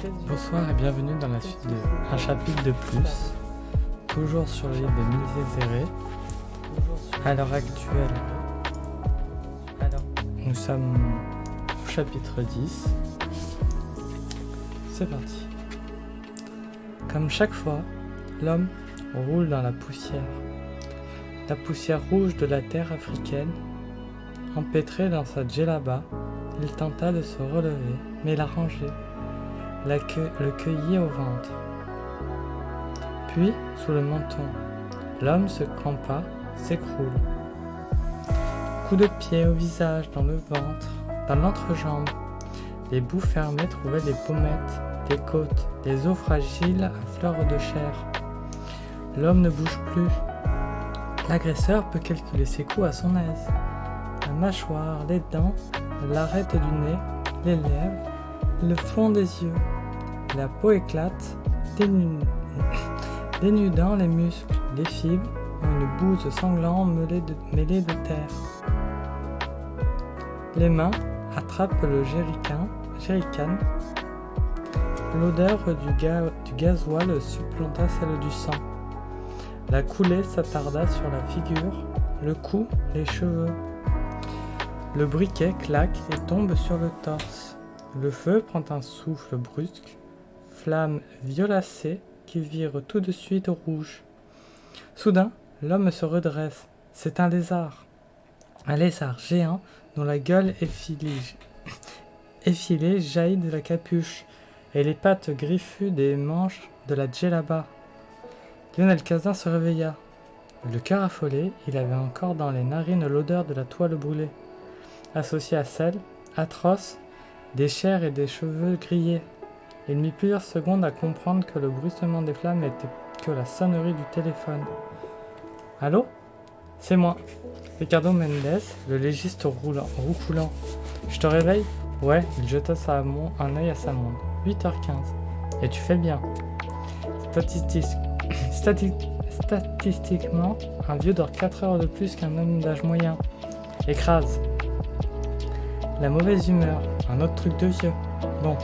Bonsoir et bienvenue dans la suite de Un chapitre de plus, toujours sur le livre de Misézéré. À l'heure actuelle, nous sommes au chapitre 10. C'est parti. Comme chaque fois, l'homme roule dans la poussière rouge de la terre africaine. Empêtré dans sa djellaba, il tenta de se relever, mais l'arranger. Le cueillit au ventre. Puis, sous le menton, l'homme se campa, s'écroule. Coup de pied au visage, dans le ventre, dans l'entrejambe. Les bouts fermés trouvaient des pommettes, des côtes, des os fragiles à fleur de chair. L'homme ne bouge plus. L'agresseur peut calculer ses coups à son aise. La mâchoire, les dents, l'arête du nez, les lèvres, le fond des yeux. La peau éclate, dénudant les muscles, les fibres, une bouse sanglante mêlée de terre. Les mains attrapent le jerrycan. L'odeur du gasoil supplanta celle du sang. La coulée s'attarda sur la figure, le cou, les cheveux. Le briquet claque et tombe sur le torse. Le feu prend un souffle brusque, flamme violacée qui vire tout de suite au rouge. Soudain, l'homme se redresse. C'est un lézard géant dont la gueule effilée jaillit de la capuche et les pattes griffues des manches de la djellaba. Lionel Cazin se réveilla. Le cœur affolé, il avait encore dans les narines l'odeur de la toile brûlée, associée à celle, atroce, des chairs et des cheveux grillés. Il mit plusieurs secondes à comprendre que le bruissement des flammes n'était que la sonnerie du téléphone. « Allô ? C'est moi, Ricardo Mendes, le légiste roucoulant. Je te réveille ? » Ouais, il jeta un œil à sa montre. 8h15. Et tu fais bien. Statistiquement, un vieux dort 4 heures de plus qu'un homme d'âge moyen. Écrase. La mauvaise humeur, un autre truc de vieux. Bon,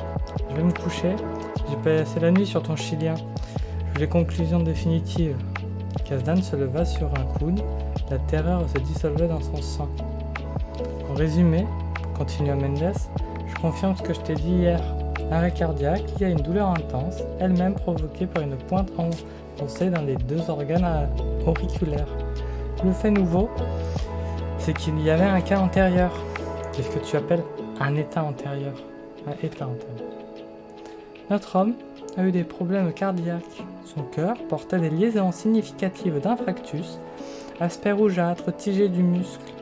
je vais me coucher. J'ai passé la nuit sur ton chilien. Je veux les conclusions définitives. Kazdan se leva sur un coude. La terreur se dissolvait dans son sang. En résumé, continua Mendes, je confirme ce que je t'ai dit hier. Arrêt cardiaque, il y a une douleur intense, elle-même provoquée par une pointe enfoncée dans les deux organes auriculaires. Le fait nouveau, c'est qu'il y avait un cas antérieur. C'est ce que tu appelles un état antérieur. Notre homme a eu des problèmes cardiaques. Son cœur portait des liaisons significatives d'infarctus, aspect rougeâtre, tigé du muscle.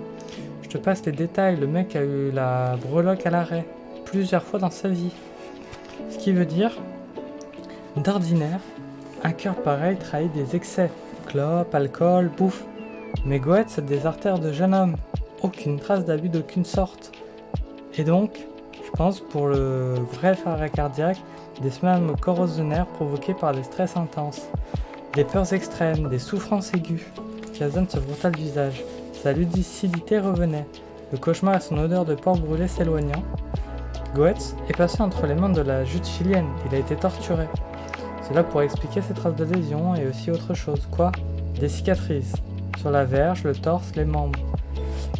Je te passe les détails, le mec a eu la breloque à l'arrêt, plusieurs fois dans sa vie. Ce qui veut dire, d'ordinaire, un cœur pareil trahit des excès, clope, alcool, bouffe. Mais Goethe, c'est des artères de jeune homme, aucune trace d'abus d'aucune sorte. Et donc, je pense pour le bref arrêt cardiaque, des spasmes corrosionnaires provoqués par des stress intenses, des peurs extrêmes, des souffrances aiguës. Kazan se frotta le visage. Sa lucidité revenait. Le cauchemar et son odeur de porc brûlé s'éloignant. Goetz est passé entre les mains de la jute chilienne. Il a été torturé. Cela pourrait expliquer ses traces de lésions et aussi autre chose. Quoi ? Des cicatrices. Sur la verge, le torse, les membres.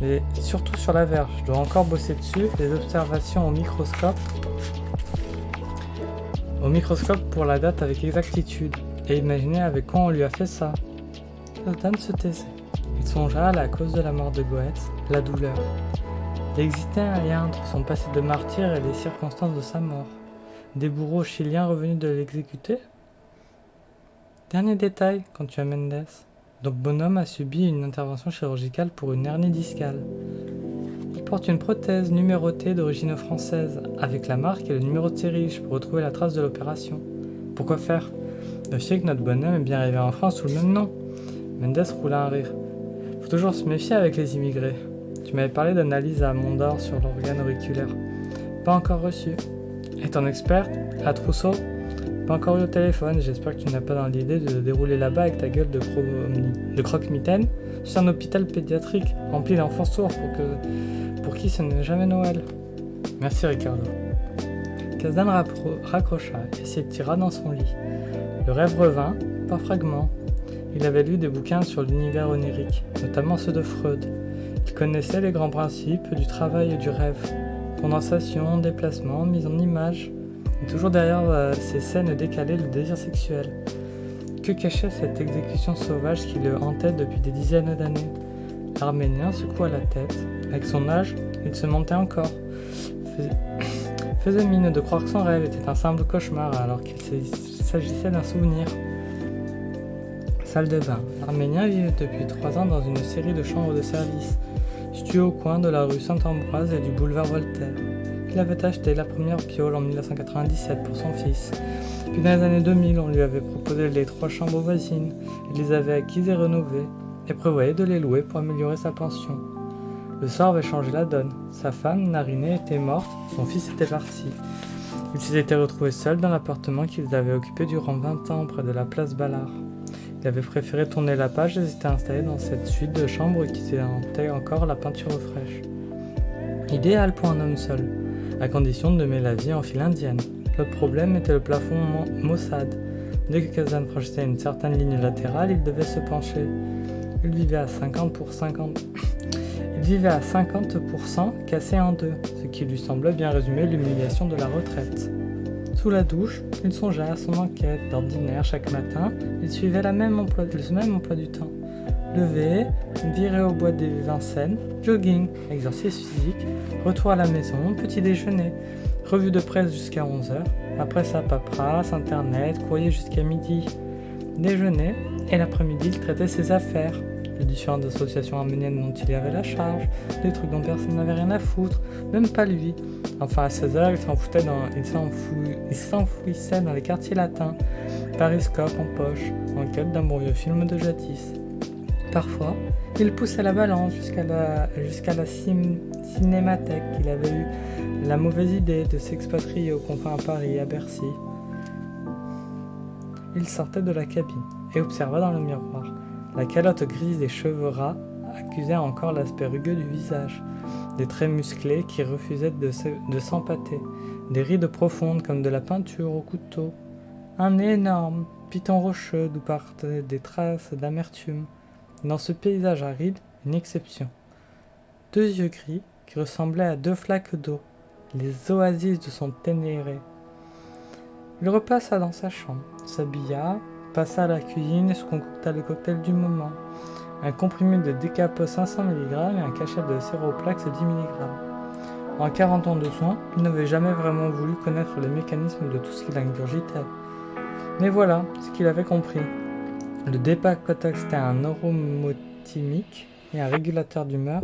Mais surtout sur la verge. Je dois encore bosser dessus. Les observations au microscope pour la date avec exactitude. Et imaginer avec quoi on lui a fait ça. Kazdan se taisait. Il songea à la cause de la mort de Goetz, la douleur. Il existait un lien entre son passé de martyr et les circonstances de sa mort. Des bourreaux chiliens revenus de l'exécuter ? Dernier détail, continua Mendes. Donc bonhomme a subi une intervention chirurgicale pour une hernie discale. Il porte une prothèse numérotée d'origine française, avec la marque et le numéro de série. Je peux retrouver la trace de l'opération. Pourquoi faire ? Sachez que notre bonhomme est bien arrivé en France sous le même nom. Mendes roula un rire. Faut toujours se méfier avec les immigrés. Tu m'avais parlé d'analyse à Mondor sur l'organe auriculaire. Pas encore reçu. Et ton expert, à Trousseau ? Pas encore eu au téléphone. J'espère que tu n'as pas dans l'idée de dérouler là-bas avec ta gueule de croque-mitaine. C'est un hôpital pédiatrique rempli d'enfants sourds pour qui ce n'est jamais Noël. Merci Ricardo. Kazdan raccrocha et s'étira dans son lit. Le rêve revint, par fragments. Il avait lu des bouquins sur l'univers onirique, notamment ceux de Freud. Il connaissait les grands principes du travail et du rêve. Condensation, déplacement, mise en image. Et toujours derrière ces scènes décalées, le désir sexuel. Que cachait cette exécution sauvage qui le hantait depuis des dizaines d'années? L'Arménien secoua la tête. Avec son âge, il se mentait encore. Faisait mine de croire que son rêve était un simple cauchemar alors qu'il s'agissait d'un souvenir. Salle de bain. L'Arménien vivait depuis 3 ans dans une série de chambres de service, situées au coin de la rue Saint-Ambroise et du boulevard Voltaire. Il avait acheté la première piole en 1997 pour son fils. Puis dans les années 2000, on lui avait proposé les 3 chambres voisines. Il les avait acquises et rénovées, et prévoyait de les louer pour améliorer sa pension. Le sort avait changé la donne. Sa femme, Narinée, était morte, son fils était parti. Ils s'étaient retrouvés seuls dans l'appartement qu'ils avaient occupé durant 20 ans près de la place Ballard. Il avait préféré tourner la page et s'était installé dans cette suite de chambres qui sentait encore la peinture fraîche. Idéal pour un homme seul, à condition de mener la vie en file indienne. Le problème était le plafond maussade. Dès que Kazdan franchissait une certaine ligne latérale, il devait se pencher. Il vivait à 50% cassé en deux, ce qui lui semblait bien résumer l'humiliation de la retraite. Sous la douche, il songeait à son enquête. D'ordinaire, chaque matin, il suivait le même emploi du temps. Lever, virer au bois des Vincennes, jogging, exercice physique, retour à la maison, petit déjeuner, revue de presse jusqu'à 11h, après ça paperasse, internet, courrier jusqu'à midi, déjeuner, et l'après-midi il traitait ses affaires, les différentes associations arméniennes dont il y avait la charge, des trucs dont personne n'avait rien à foutre, même pas lui. Enfin à 16h il s'enfouissait dans les quartiers latins, Pariscope en poche, en quête d'un bon vieux film de jadis. Parfois, il poussait la balance jusqu'à la cinémathèque. Il avait eu la mauvaise idée de s'expatrier aux confins à Paris, à Bercy. Il sortait de la cabine et observa dans le miroir. La calotte grise des cheveux ras accusait encore l'aspect rugueux du visage, des traits musclés qui refusaient de s'empâter, des rides profondes comme de la peinture au couteau, un énorme piton rocheux d'où partaient des traces d'amertume. Dans ce paysage aride, une exception. 2 yeux gris qui ressemblaient à 2 flaques d'eau, les oasis de son Ténéré. Il repassa dans sa chambre, s'habilla, passa à la cuisine et se concocta le cocktail du moment. Un comprimé de décapo 500 mg et un cachet de séroplax 10 mg. En 40 ans de soins, il n'avait jamais vraiment voulu connaître les mécanismes de tout ce qu'il ingurgitait. Mais voilà ce qu'il avait compris. Le Depakotox était un neuromotimique et un régulateur d'humeur.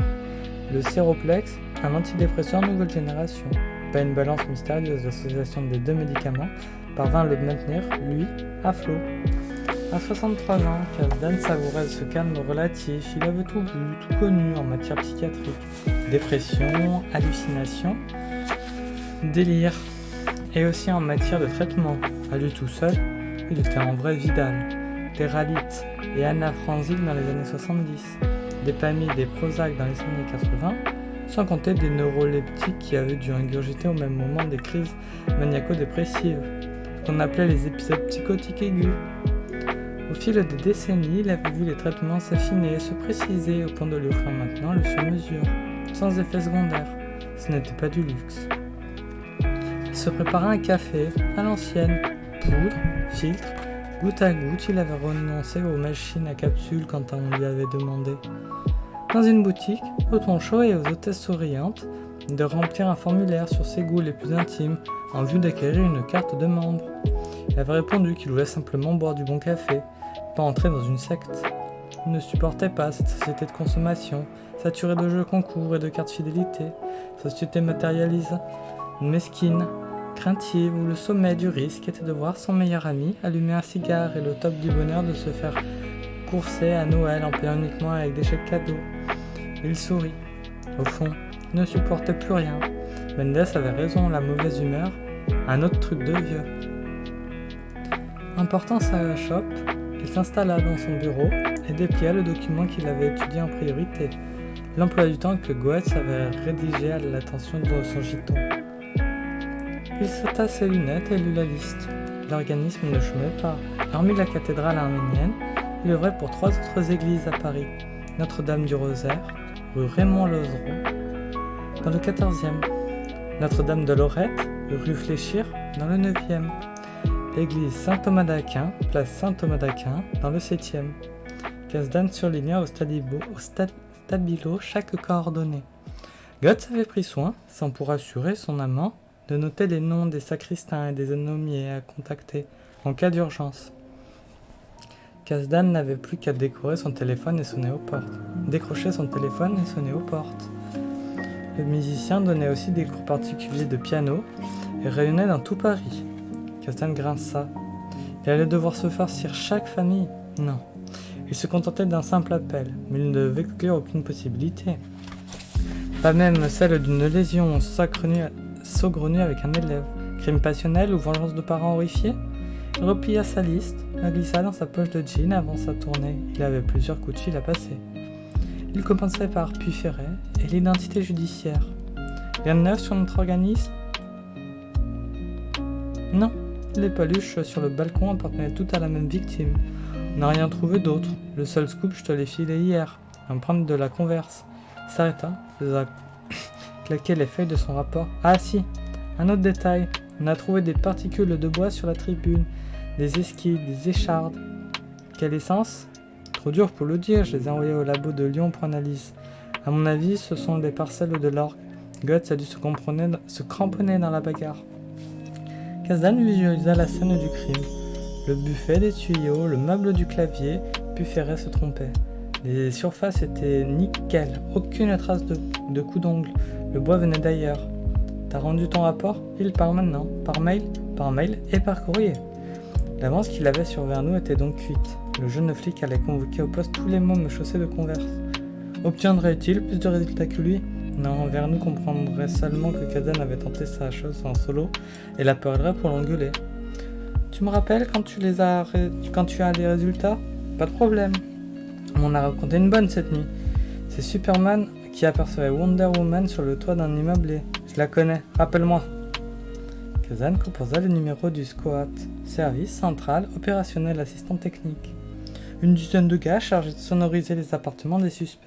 Le séroplex, un antidépresseur nouvelle génération. Pas une balance mystérieuse, l'association des 2 médicaments parvint à le maintenir, lui, à flot. À 63 ans, Kazdan savourait ce calme relatif. Il avait tout vu, tout connu en matière psychiatrique. Dépression, hallucination, délire. Et aussi en matière de traitement. À lui tout seul, il était en vrai Vidal. Des Ralites et anafransiques dans les années 70, des Pamil et des Prozac dans les années 80, sans compter des neuroleptiques qui avaient dû ingurgiter au même moment des crises maniaco-dépressives, qu'on appelait les épisodes psychotiques aigus. Au fil des décennies, il avait vu les traitements s'affiner, se préciser au point de lui offrir maintenant le sur-mesure, sans effet secondaire. Ce n'était pas du luxe. Il se préparait un café, à l'ancienne, poudre, filtre. Goutte à goutte, il avait renoncé aux machines à capsules quand on lui avait demandé. Dans une boutique, au ton chaud et aux hôtesses souriantes, de remplir un formulaire sur ses goûts les plus intimes en vue d'acquérir une carte de membre. Il avait répondu qu'il voulait simplement boire du bon café, pas entrer dans une secte. Il ne supportait pas cette société de consommation, saturée de jeux concours et de cartes fidélité, société matérialiste, mesquine, craintive où le sommet du risque était de voir son meilleur ami allumer un cigare et le top du bonheur de se faire courser à Noël en payant uniquement avec des chèques cadeaux. Il sourit. Au fond, il ne supportait plus rien. Mendes avait raison, la mauvaise humeur, un autre truc de vieux. Emportant sa chope, il s'installa dans son bureau et déplia le document qu'il avait étudié en priorité, l'emploi du temps que Goetz avait rédigé à l'attention de son giton. Il s'ôta ses lunettes et lut la liste. L'organisme ne chômait pas. Hormis la cathédrale arménienne, il œuvrait pour 3 autres églises à Paris. Notre-Dame du Rosaire, rue Raymond-Lozereau, dans le 14e. Notre-Dame de Lorette, rue Fléchir, dans le 9e. L'église Saint-Thomas d'Aquin, place Saint-Thomas d'Aquin, dans le 7e. Kasdan surligna au stabilo chaque coordonnée. Götz avait pris soin, sans pour assurer son amant, de noter les noms des sacristains et des aumôniers à contacter en cas d'urgence. Kasdan n'avait plus qu'à décrocher son téléphone et sonner aux portes. Le musicien donnait aussi des cours particuliers de piano et rayonnait dans tout Paris. Kasdan grinça. Il allait devoir se farcir chaque famille. Non. Il se contentait d'un simple appel, mais il ne devait exclure aucune possibilité. Pas même celle d'une lésion saugrenue avec un élève. Crime passionnel ou vengeance de parents horrifiés? Il replia sa liste, la glissa dans sa poche de jean avant sa tournée. Il avait plusieurs coups de fil à passer. Il commençait par Puy-Ferré et l'identité judiciaire. Rien de neuf sur notre organisme? Non, les paluches sur le balcon appartenaient toutes à la même victime. On n'a rien trouvé d'autre. Le seul scoop, je te l'ai filé hier. Empreinte de la Converse. Il s'arrêta, faisant claquer les feuilles de son rapport. Ah si, un autre détail. On a trouvé des particules de bois sur la tribune, des esquilles, des échardes. Quelle essence? Trop dur pour le dire, je les ai envoyés au labo de Lyon pour analyse. À mon avis, ce sont les parcelles de l'orgue. Götz a dû se cramponner dans la bagarre. Kasdan visualisa la scène du crime. Le buffet, les tuyaux, le meuble du clavier, Puy-Ferré se trompait. Les surfaces étaient nickel, aucune trace de coup d'ongle. Le bois venait d'ailleurs. T'as rendu ton rapport? Il part maintenant. Par mail et par courrier. L'avance qu'il avait sur Vernou était donc cuite. Le jeune flic allait convoquer au poste tous les mômes chaussés de Converse. Obtiendrait-il plus de résultats que lui? Non, Vernou comprendrait seulement que Kasdan avait tenté sa chose en solo et l'appellerait pour l'engueuler. Tu me rappelles quand tu as les résultats? Pas de problème. On en a raconté une bonne cette nuit. C'est Superman qui apercevait Wonder Woman sur le toit d'un immeuble. Je la connais, rappelle-moi. Kasdan composa le numéro du SCOAT, Service Central Opérationnel Assistant Technique. Une dizaine de gars chargés de sonoriser les appartements des suspects.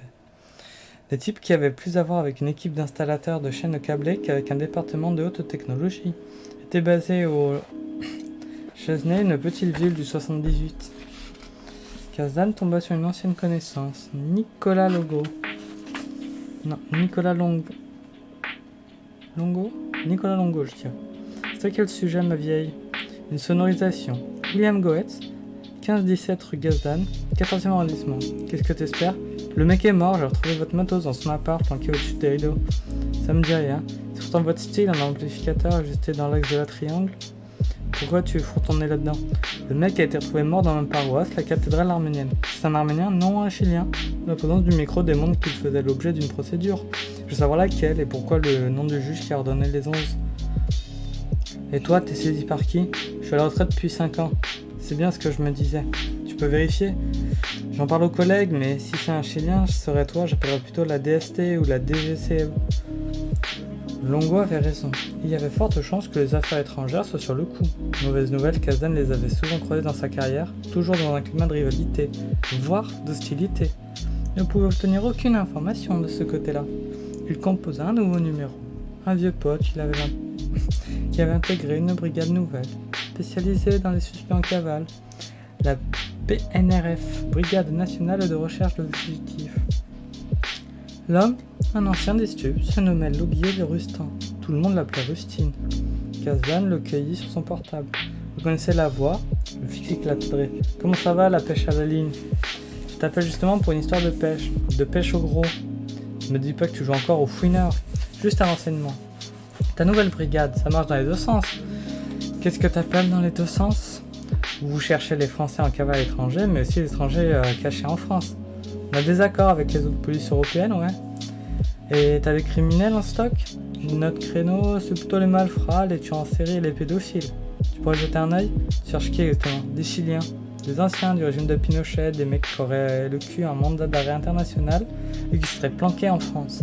Des types qui avaient plus à voir avec une équipe d'installateurs de chaînes câblées qu'avec un département de haute technologie. Étaient basés au Chesnay, une petite ville du 78. Kasdan tomba sur une ancienne connaissance, Nicolas Longo, je dirais. C'était quel sujet, ma vieille? Une sonorisation. William Goetz, 15-17 rue Kasdan, 14e arrondissement. Qu'est-ce que t'espères? Le mec est mort, j'ai retrouvé votre matos dans son appart planqué au-dessus des rideaux. Ça me dit rien. C'est pourtant votre style, un amplificateur ajusté dans l'axe de la triangle. Pourquoi tu fous ton nez là-dedans? Le mec a été retrouvé mort dans la même paroisse, la cathédrale arménienne. C'est un arménien, non un chilien. La présence du micro démontre qu'il faisait l'objet d'une procédure. Je veux savoir laquelle et pourquoi le nom du juge qui a ordonné les 11. Et toi, t'es saisi par qui? Je suis à la retraite depuis 5 ans. C'est bien ce que je me disais. Tu peux vérifier? J'en parle aux collègues, mais si c'est un chilien, je serais toi, j'appellerais plutôt la DST ou la DGCE. Longo avait raison. Il y avait forte chance que les affaires étrangères soient sur le coup. Mauvaise nouvelle, Kasdan les avait souvent croisées dans sa carrière, toujours dans un climat de rivalité, voire d'hostilité. Il ne pouvait obtenir aucune information de ce côté-là. Il composa un nouveau numéro. Un vieux pote qui avait intégré une brigade nouvelle, spécialisée dans les suspects en cavale. La BNRF, Brigade Nationale de Recherche de Fugitifs. L'homme, un ancien des stupes, se nommait Laugier de Rustin. Tout le monde l'appelait Rustine. Kasdan le cueillit sur son portable. Vous connaissez la voix? Le flic éclaterait. Comment ça va la pêche à la ligne? Je t'appelle justement pour une histoire de pêche au gros. Ne me dis pas que tu joues encore au fouineur. Juste un renseignement. Ta nouvelle brigade, ça marche dans les deux sens. Qu'est-ce que t'appelles dans les deux sens? Vous cherchez les Français en cavale étranger, mais aussi les étrangers cachés en France. On a des accords avec les autres polices européennes, ouais. Et t'as des criminels en stock? Notre créneau, c'est plutôt les malfrats, les tueurs en série et les pédophiles. Tu pourrais jeter un œil? Tu cherches qui exactement? Des Chiliens. Des anciens du régime de Pinochet, des mecs qui auraient le cul un mandat d'arrêt international et qui seraient planqués en France.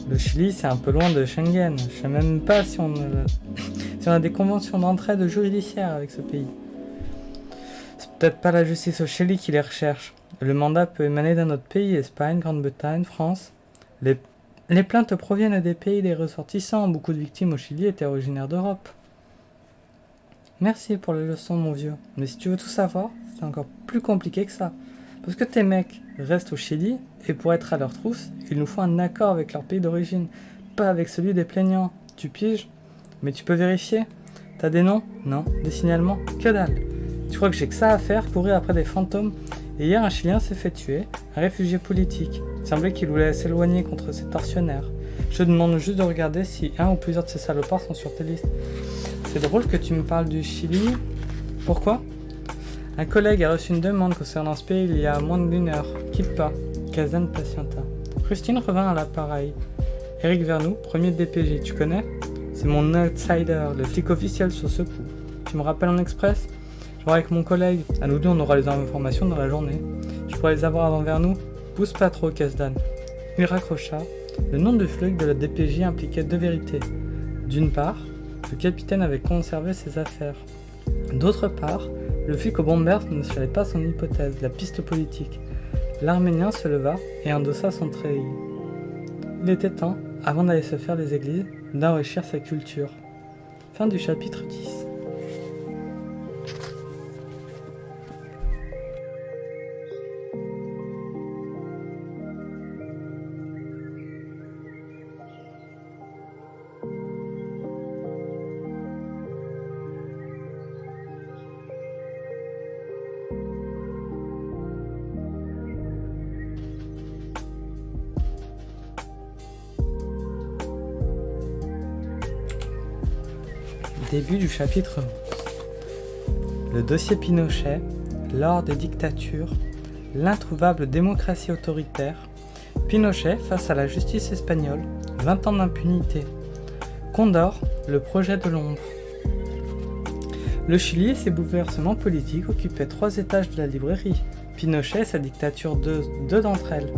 Le Chili, c'est un peu loin de Schengen. Je sais même pas si Si on a des conventions d'entraide judiciaire avec ce pays. C'est peut-être pas la justice au Chili qui les recherche. Le mandat peut émaner d'un autre pays, Espagne, Grande-Bretagne, France. Les plaintes proviennent des pays des ressortissants. Beaucoup de victimes au Chili étaient originaires d'Europe. Merci pour les leçons, mon vieux. Mais si tu veux tout savoir, c'est encore plus compliqué que ça. Parce que tes mecs restent au Chili, et pour être à leur trousse, il nous faut un accord avec leur pays d'origine, pas avec celui des plaignants. Tu piges? Mais tu peux vérifier? T'as des noms? Non. Des signalements? Que dalle. Tu crois que j'ai que ça à faire, courir après des fantômes? Et hier, un Chilien s'est fait tuer, un réfugié politique. Il semblait qu'il voulait s'éloigner contre ses tortionnaires. Je te demande juste de regarder si un ou plusieurs de ces salopards sont sur tes listes. C'est drôle que tu me parles du Chili. Pourquoi? Un collègue a reçu une demande concernant ce pays il y a moins d'une heure. Quitte pas. Kazan patienta. Christine revint à l'appareil. Éric Vernou, premier DPJ, tu connais? C'est mon outsider, le flic officiel sur ce coup. Tu me rappelles en express? Je vois avec mon collègue. À nous deux, on aura les informations dans la journée. Je pourrais les avoir avant Vernou? Pousse pas trop, Kazdan. Il raccrocha. Le nom du flic de la DPJ impliquait deux vérités. D'une part, le capitaine avait conservé ses affaires. D'autre part, le flic au Bombers ne savait pas son hypothèse, la piste politique. L'Arménien se leva et endossa son treillis. Il était temps, avant d'aller se faire les églises, d'enrichir sa culture. Fin du chapitre 10. Début du chapitre 11. Le dossier Pinochet, l'or des dictatures, l'introuvable démocratie autoritaire, Pinochet face à la justice espagnole, 20 ans d'impunité, Condor, le projet de l'ombre. Le Chili et ses bouleversements politiques occupaient 3 étages de la librairie, Pinochet et sa dictature 2 d'entre elles.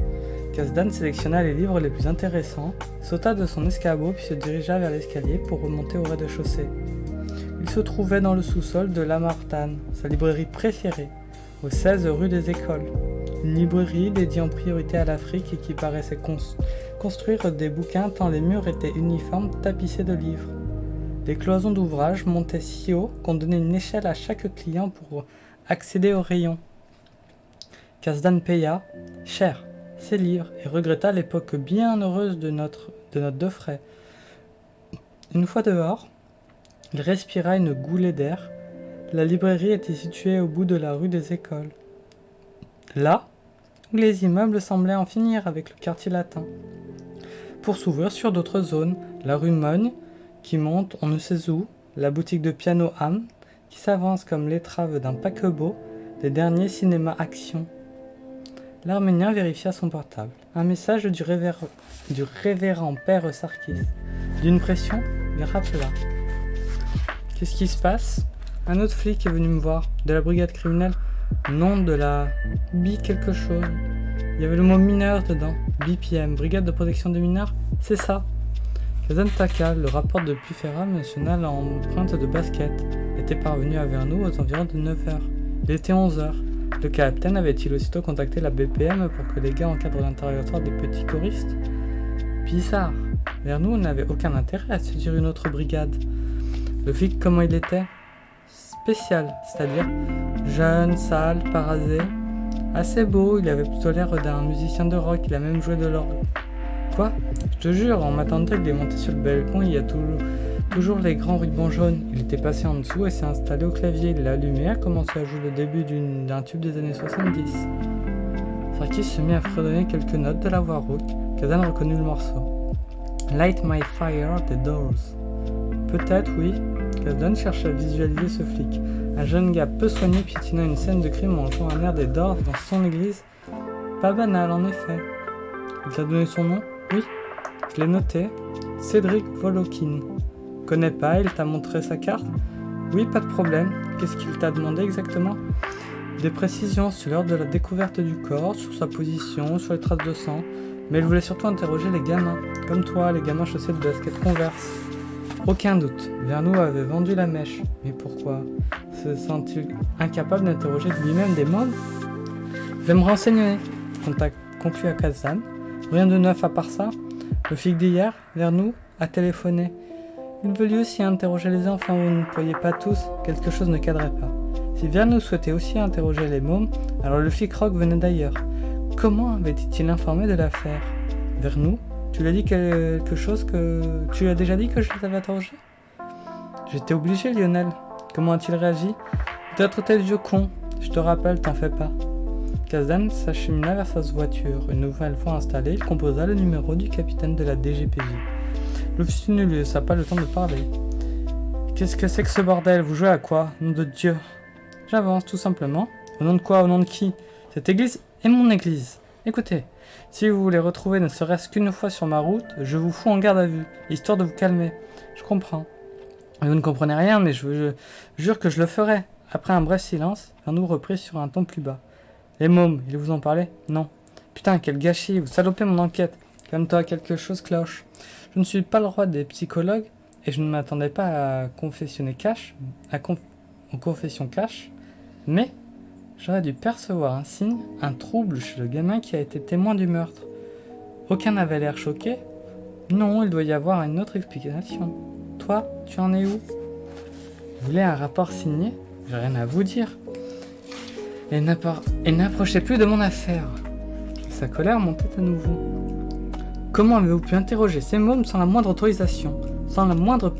Kazdan sélectionna les livres les plus intéressants, sauta de son escabeau puis se dirigea vers l'escalier pour remonter au rez-de-chaussée. Il se trouvait dans le sous-sol de Lamartane, sa librairie préférée, au 16 rue des Écoles. Une librairie dédiée en priorité à l'Afrique et qui paraissait construire des bouquins tant les murs étaient uniformes tapissés de livres. Les cloisons d'ouvrage montaient si haut qu'on donnait une échelle à chaque client pour accéder au rayon. Kazdan paya, cher, ses livres et regretta l'époque bien heureuse de notre deux frais. Une fois dehors, il respira une goulée d'air. La librairie était située au bout de la rue des Écoles. Là, où les immeubles semblaient en finir avec le quartier latin. Pour s'ouvrir sur d'autres zones, la rue Mogne, qui monte on ne sait où, la boutique de piano Ham, qui s'avance comme l'étrave d'un paquebot, les derniers cinémas action. L'Arménien vérifia son portable. Un message du révérend père Sarkis. D'une pression, il rappela. Qu'est-ce qui se passe? Un autre flic est venu me voir, de la brigade criminelle. Nom de la B quelque chose. Il y avait le mot mineur dedans. BPM, brigade de protection des mineurs. C'est ça. Kazan Taka, le rapport de Pufera mentionna l'empreinte de basket, était parvenu à Vernou aux environs de 9h. Il était 11h. Le capitaine avait-il aussitôt contacté la BPM pour que les gars encadrent l'interrogatoire des petits choristes? Bizarre. Vernou n'avait aucun intérêt à saisir une autre brigade. Le flic, comment il était? Spécial, c'est-à-dire jeune, sale, parasé. Assez beau, il avait plutôt l'air d'un musicien de rock, il a même joué de l'orgue. Quoi? Je te jure, en m'attendant qu'il est monté sur le balcon, il y a toujours les grands rubans jaunes. Il était passé en dessous et s'est installé au clavier. Il l'a allumé et a commencé à jouer le début d'un tube des années 70. Sarkis se mit à fredonner quelques notes de la voix rauque. Kazan reconnut le morceau. Light My Fire des Doors. Peut-être, oui. Kazdan cherche à visualiser ce flic. Un jeune gars peu soigné piétinant une scène de crime en jouant un air des Doors dans son église. Pas banal, en effet. Il t'a donné son nom? Oui. Je l'ai noté. Cédric Volokin. Connais pas, il t'a montré sa carte? Oui, pas de problème. Qu'est-ce qu'il t'a demandé exactement? Des précisions sur l'heure de la découverte du corps, sur sa position, sur les traces de sang. Mais il voulait surtout interroger les gamins. Comme toi, les gamins chaussés de basket Converse. Aucun doute, Vernou avait vendu la mèche. Mais pourquoi se sent-il incapable d'interroger lui-même des mômes? Je vais me renseigner, conclut à Kazan. Rien de neuf à part ça. Le flic d'hier, Vernou, a téléphoné. Il veut lui aussi interroger les enfants, vous ne voyez pas tous, quelque chose ne cadrait pas. Si Vernou souhaitait aussi interroger les mômes, alors le flic Rock venait d'ailleurs. Comment avait-il informé de l'affaire? Vernou, tu lui as dit quelque chose que... Tu lui as déjà dit que je t'avais interrogé? J'étais obligé, Lionel. Comment a-t-il réagi? Peut-être tel vieux con. Je te rappelle, t'en fais pas. Kazan s'achemina vers sa voiture. Une nouvelle fois installé, il composa le numéro du capitaine de la DGPJ. L'officier ne lui laissa pas le temps de parler. Qu'est-ce que c'est que ce bordel? Vous jouez à quoi? Nom de Dieu. J'avance, tout simplement. Au nom de quoi? Au nom de qui? Cette église est mon église. Écoutez, si vous voulez retrouver ne serait-ce qu'une fois sur ma route, je vous fous en garde à vue, histoire de vous calmer. Je comprends. Vous ne comprenez rien, mais je jure que je le ferai. Après un bref silence, Vernou reprit sur un ton plus bas. Les mômes, ils vous en parlaient? Non. Putain, quel gâchis, vous salopez mon enquête. Calme-toi, quelque chose cloche. Je ne suis pas le roi des psychologues, et je ne m'attendais pas à confession cash, mais j'aurais dû percevoir un signe, un trouble chez le gamin qui a été témoin du meurtre. Aucun n'avait l'air choqué. Non, il doit y avoir une autre explication. Toi, tu en es où? Vous voulez un rapport signé? J'ai rien à vous dire. Et n'approchez plus de mon affaire. Sa colère montait à nouveau. Comment avez-vous pu interroger ces mômes sans la moindre autorisation, sans la moindre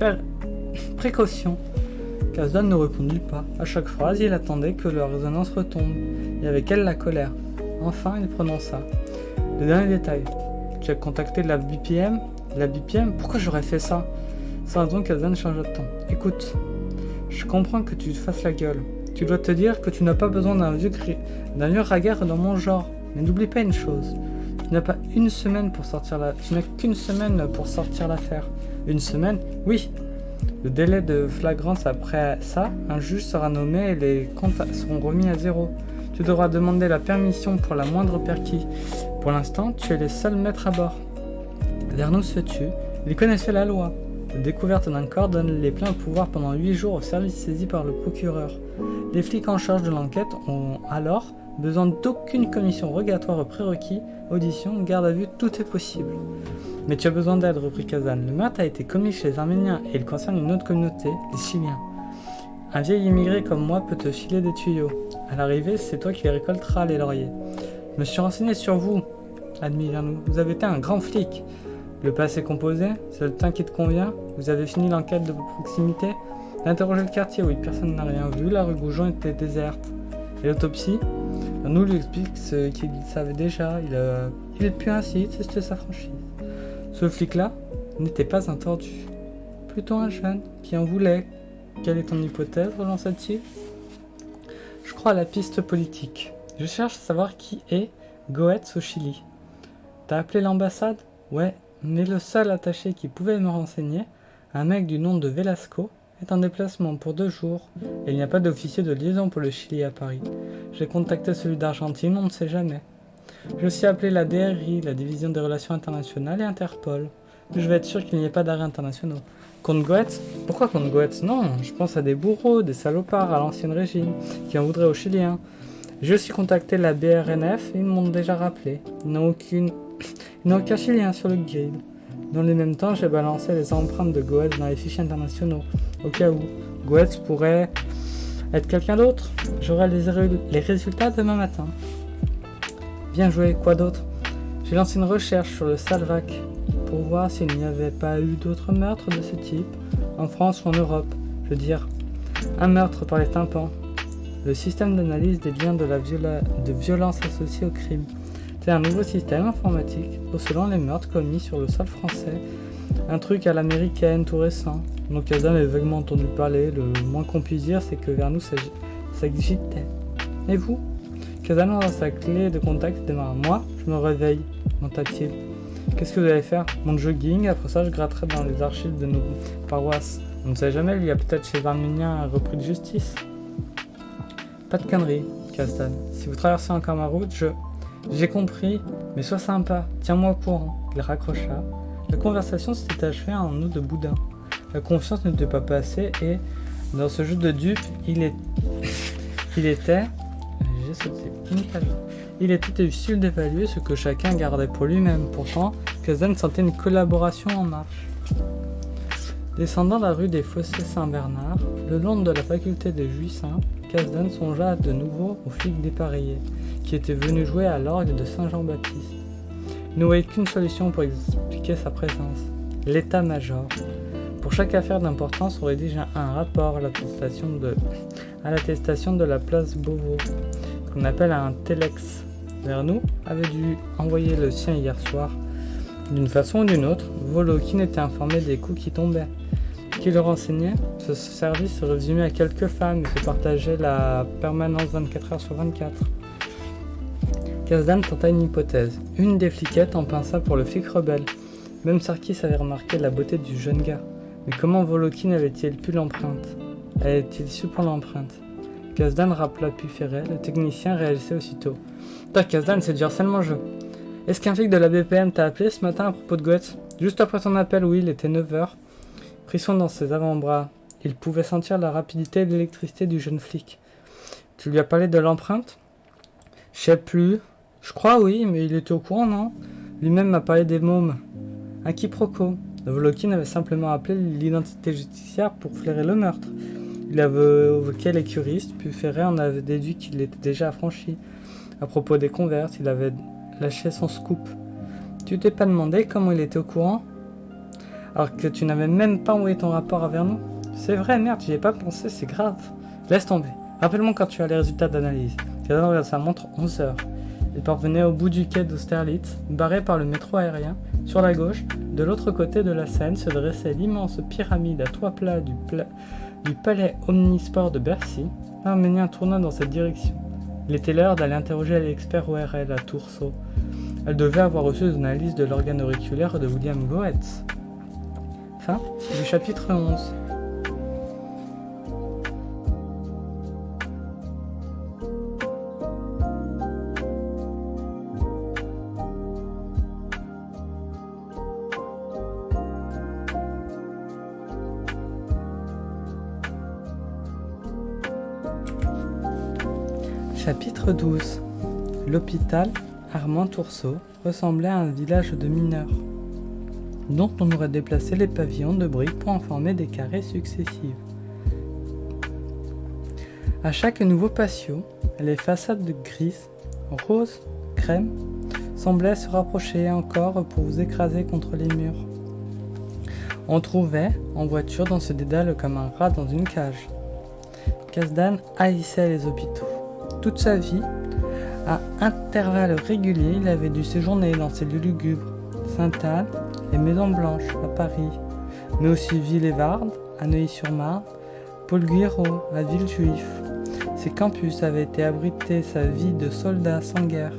précaution? Kazan ne répondit pas. À chaque phrase, il attendait que leur résonance retombe, et avec elle la colère. Enfin, il prononça. Le dernier détail. Tu as contacté la BPM? La BPM? Pourquoi j'aurais fait ça? Sans raison, Kazan changea de ton. Écoute, je comprends que tu te fasses la gueule. Tu dois te dire que tu n'as pas besoin d'un vieux ragueur dans mon genre. Mais n'oublie pas une chose. Tu n'as pas une semaine pour sortir Tu n'as qu'une semaine pour sortir l'affaire. Une semaine? Oui. Le délai de flagrance après ça, un juge sera nommé et les comptes seront remis à zéro. Tu devras demander la permission pour la moindre perquis. Pour l'instant, tu es le seul maître à bord. Vernou se tut. Il connaissait la loi. La découverte d'un corps donne les pleins pouvoirs pendant 8 jours au service saisi par le procureur. Les flics en charge de l'enquête ont alors besoin d'aucune commission rogatoire prérequis, audition, garde à vue, tout est possible. Mais tu as besoin d'aide, reprit Kazan. Le meurtre a été commis chez les Arméniens et il concerne une autre communauté, les Chiliens. Un vieil immigré comme moi peut te filer des tuyaux. À l'arrivée, c'est toi qui les récolteras, les lauriers. Je me suis renseigné sur vous, admit Vernou. Vous avez été un grand flic. Le passé composé, c'est le temps qui te convient. Vous avez fini l'enquête de proximité. D'interroger le quartier, oui, personne n'a rien vu. La rue Goujon était déserte. Et l'autopsie, Vernou lui explique ce qu'il savait déjà. Il est plus ainsi, c'était sa franchise. Ce flic-là n'était pas un tordu. Plutôt un jeune qui en voulait. Quelle est ton hypothèse, relança-t-il? Je crois à la piste politique. Je cherche à savoir qui est Goetz au Chili. T'as appelé l'ambassade? Ouais, mais le seul attaché qui pouvait me renseigner, un mec du nom de Velasco, est en déplacement pour 2 jours et il n'y a pas d'officier de liaison pour le Chili à Paris. J'ai contacté celui d'Argentine, on ne sait jamais. J'ai aussi appelé la DRI, la Division des Relations Internationales et Interpol. Je vais être sûr qu'il n'y ait pas d'arrêts internationaux. Contre Goetz? Pourquoi contre Goetz? Non, je pense à des bourreaux, des salopards à l'ancien régime, qui en voudraient aux Chiliens. J'ai aussi contacté la BRNF et ils m'ont déjà rappelé. Ils n'ont aucun Chilien sur le guide. Dans le même temps, j'ai balancé les empreintes de Goetz dans les fichiers internationaux, au cas où. Goetz pourrait être quelqu'un d'autre. J'aurai les résultats demain matin. Bien joué, quoi d'autre? J'ai lancé une recherche sur le Salvac pour voir s'il n'y avait pas eu d'autres meurtres de ce type, en France ou en Europe. Je veux dire, un meurtre par les tympans. Le système d'analyse des liens de violence associés au crime. C'est un nouveau système informatique, selon les meurtres commis sur le sol français. Un truc à l'américaine, tout récent. Donc Kazan avait vaguement entendu parler, le moins qu'on puisse dire, c'est que Vernou s'agitait. Et vous? Kazan dans sa clé de contact démarre. Moi, je me réveille, monta-t-il. Qu'est-ce que vous allez faire? Mon jogging, après ça je gratterai dans les archives de nos paroisses. On ne sait jamais, il y a peut-être chez les Arméniens un repris de justice. Pas de conneries, Kazan. Si vous traversez encore ma route, J'ai compris, mais sois sympa, tiens-moi au courant. Il raccrocha. La conversation s'était achevée en eau de boudin. La confiance n'était pas passée et, dans ce jeu de dupes, il était... J'ai sauté une page. Il était difficile d'évaluer ce que chacun gardait pour lui-même. Pourtant, Kazdan sentait une collaboration en marche. Descendant la rue des Fossés Saint-Bernard, le long de la faculté des Juissins, Kazdan songea de nouveau au flic dépareillé, qui était venu jouer à l'orgue de Saint-Jean-Baptiste. Il ne voyait qu'une solution pour expliquer sa présence, l'état-major. Pour chaque affaire d'importance, on rédige un rapport à l'attestation de la place Beauvau, qu'on appelle un telex. Vernou avait dû envoyer le sien hier soir. D'une façon ou d'une autre, Volokin était informé des coups qui tombaient. Qui le renseignait? Ce service se résumait à quelques femmes et se partageait la permanence 24 heures sur 24. Kazdan tenta une hypothèse. Une des fliquettes en pinça pour le flic rebelle. Même Sarkis avait remarqué la beauté du jeune gars. Mais comment Volokin avait-il pu l'empreinte? Avait-il su prendre l'empreinte? Kazdan rappela puis Ferret, le technicien réagissait aussitôt. Toi Kazdan, c'est du harcèlement jeu. Est-ce qu'un flic de la BPM t'a appelé ce matin à propos de Goethe? Juste après ton appel, oui, il était 9h. Frisson dans ses avant-bras. Il pouvait sentir la rapidité et l'électricité du jeune flic. Tu lui as parlé de l'empreinte? Je sais plus. Je crois oui, mais il était au courant, non? Lui-même m'a parlé des mômes. Un quiproquo. Volokin avait simplement appelé l'identité judiciaire pour flairer le meurtre. Il avait évoqué les curistes, puis Ferret en avait déduit qu'il était déjà affranchi. À propos des converses, il avait lâché son scoop. Tu t'es pas demandé comment il était au courant? Alors que tu n'avais même pas envoyé ton rapport à Vernou? C'est vrai, merde, j'y ai pas pensé, c'est grave. Laisse tomber. Rappelle-moi quand tu as les résultats d'analyse. Kazdan regarde sa montre, 11h. Il parvenait au bout du quai d'Austerlitz, barré par le métro aérien. Sur la gauche, de l'autre côté de la Seine, se dressait l'immense pyramide à toit plat du palais omnisport de Bercy. L'Arménien tourna dans cette direction. Il était l'heure d'aller interroger l'expert ORL à Tourceau. Elle devait avoir reçu une analyse de l'organe auriculaire de William Goetz. Fin du chapitre 11. Chapitre 12. L'hôpital Armand Tourceau ressemblait à un village de mineurs, dont on aurait déplacé les pavillons de briques pour en former des carrés successifs. À chaque nouveau patio, les façades grises, roses, crème, semblaient se rapprocher encore pour vous écraser contre les murs. On trouvait, en voiture, dans ce dédale comme un rat dans une cage. Kazdan haïssait les hôpitaux. Toute sa vie, à intervalles réguliers, il avait dû séjourner dans ces lieux lugubres, Sainte-Anne et Maison Blanche à Paris, mais aussi Ville-et-Varde, à Neuilly-sur-Marne, Paul Guiraud, à Villejuif. Ces campus avaient été abrités sa vie de soldat sans guerre,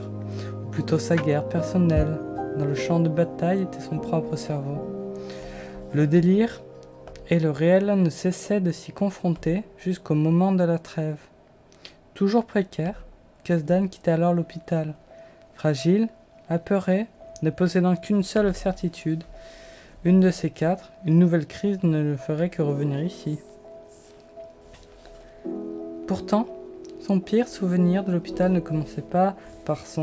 ou plutôt sa guerre personnelle. Dans le champ de bataille était son propre cerveau. Le délire et le réel ne cessaient de s'y confronter jusqu'au moment de la trêve. Toujours précaire, Kazdan quitta alors l'hôpital. Fragile, apeuré, ne possédant qu'une seule certitude, une de ces quatre, une nouvelle crise ne le ferait que revenir ici. Pourtant, son pire souvenir de l'hôpital ne commençait pas par sa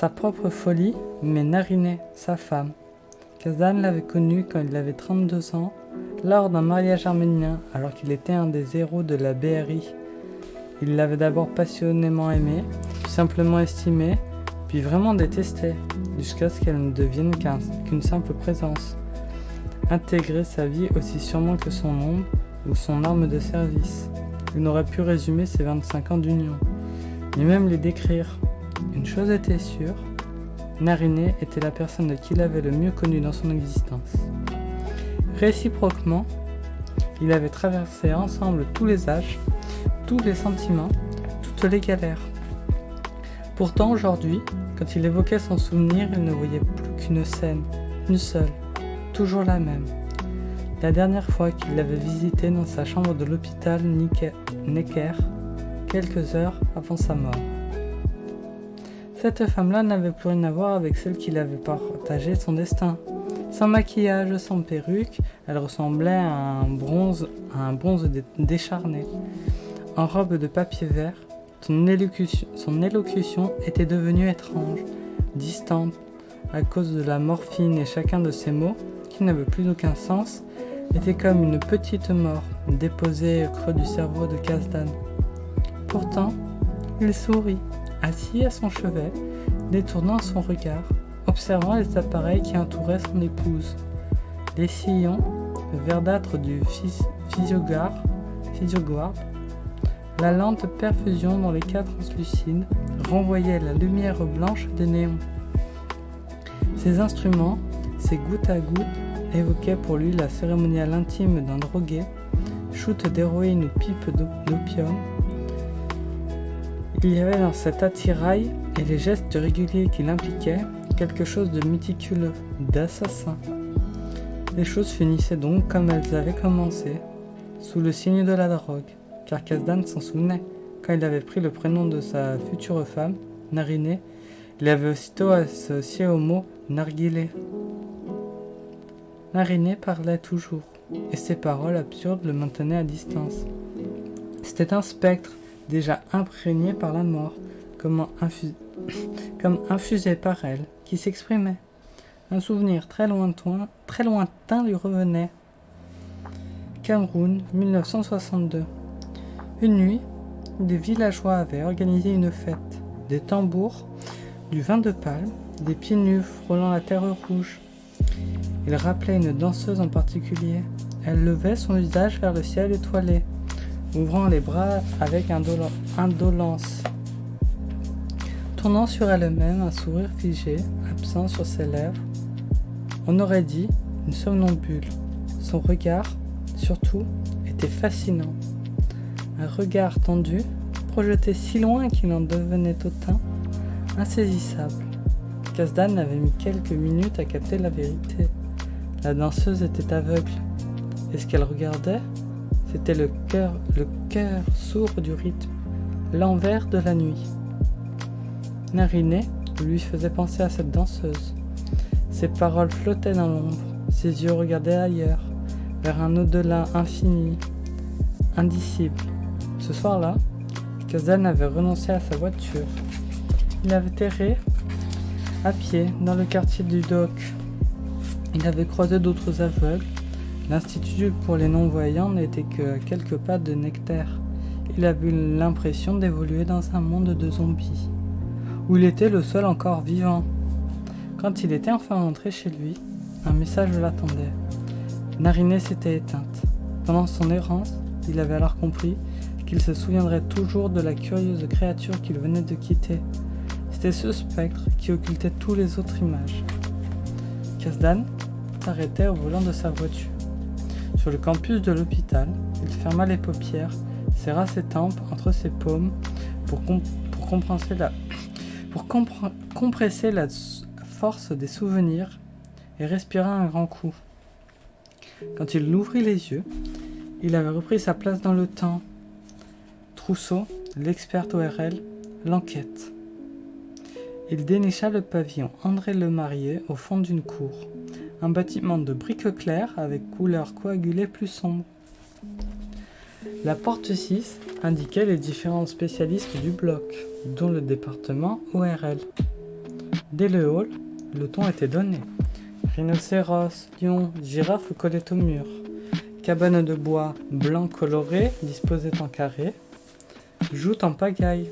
propre folie, mais Nariné, sa femme. Kazdan l'avait connue quand il avait 32 ans, lors d'un mariage arménien, alors qu'il était un des héros de la BRI. Il l'avait d'abord passionnément aimée, puis simplement estimée, puis vraiment détestée, jusqu'à ce qu'elle ne devienne qu'une simple présence. Intégrer sa vie aussi sûrement que son ombre ou son arme de service. Il n'aurait pu résumer ses 25 ans d'union, ni même les décrire. Une chose était sûre, Nariné était la personne qu'il avait le mieux connue dans son existence. Réciproquement, ils avaient traversé ensemble tous les âges, tous les sentiments, toutes les galères. Pourtant aujourd'hui, quand il évoquait son souvenir, il ne voyait plus qu'une scène, une seule, toujours la même. La dernière fois qu'il l'avait visitée dans sa chambre de l'hôpital Necker, quelques heures avant sa mort. Cette femme-là n'avait plus rien à voir avec celle qui avait partagé son destin. Sans maquillage, sans perruque, elle ressemblait à un bronze décharné. En robe de papier vert, son élocution était devenue étrange, distante, à cause de la morphine, et chacun de ces mots, qui n'avaient plus aucun sens, était comme une petite mort déposée au creux du cerveau de Kazdan. Pourtant, il sourit, assis à son chevet, détournant son regard, observant les appareils qui entouraient son épouse. Les sillons verdâtres du physioguard, la lente perfusion dans les cas translucides renvoyait la lumière blanche des néons. Ces instruments, ces gouttes à gouttes, évoquaient pour lui la cérémoniale intime d'un drogué, shoot d'héroïne ou pipe d'opium. Il y avait dans cet attirail et les gestes réguliers qu'il impliquait quelque chose de méticuleux, d'assassin. Les choses finissaient donc comme elles avaient commencé, sous le signe de la drogue, car Kazdan s'en souvenait. Quand il avait pris le prénom de sa future femme, Nariné, il avait aussitôt associé au mot narguilé. Nariné parlait toujours, et ses paroles absurdes le maintenaient à distance. C'était un spectre, déjà imprégné par la mort, comme infusé par elle, qui s'exprimait. Un souvenir très lointain lui revenait. Cameroun, 1962. Une nuit, des villageois avaient organisé une fête. Des tambours, du vin de palme, des pieds nus frôlant la terre rouge. Il rappelait une danseuse en particulier. Elle levait son visage vers le ciel étoilé, ouvrant les bras avec indolence, tournant sur elle-même un sourire figé, absent sur ses lèvres. On aurait dit une somnambule. Son regard, surtout, était fascinant. Un regard tendu, projeté si loin qu'il en devenait hautain, insaisissable. Kazdan avait mis quelques minutes à capter la vérité. La danseuse était aveugle, et ce qu'elle regardait, c'était le cœur sourd du rythme, l'envers de la nuit. Nariné lui faisait penser à cette danseuse. Ses paroles flottaient dans l'ombre, ses yeux regardaient ailleurs, vers un au-delà infini, indicible. Ce soir-là, Kazdan avait renoncé à sa voiture. Il avait erré à pied dans le quartier du Dock. Il avait croisé d'autres aveugles. L'Institut pour les non-voyants n'était que à quelques pas de Nectaire. Il avait eu l'impression d'évoluer dans un monde de zombies, où il était le seul encore vivant. Quand il était enfin rentré chez lui, un message l'attendait. Nariné s'était éteinte. Pendant son errance, il avait alors compris qu'il se souviendrait toujours de la curieuse créature qu'il venait de quitter. C'était ce spectre qui occultait toutes les autres images. Kazdan s'arrêtait au volant de sa voiture. Sur le campus de l'hôpital, il ferma les paupières, serra ses tempes entre ses paumes pour compresser la force des souvenirs et respira un grand coup. Quand il ouvrit les yeux, il avait repris sa place dans le temps. Trousseau, l'expert ORL, l'enquête. Il dénicha le pavillon André Lemarié au fond d'une cour. Un bâtiment de briques claires avec couleurs coagulées plus sombres. La porte 6 indiquait les différents spécialistes du bloc, dont le département ORL. Dès le hall, le ton était donné. Rhinocéros, lions, girafes collaient au mur. Cabanes de bois blanc coloré disposées en carré. Joutes en pagaille.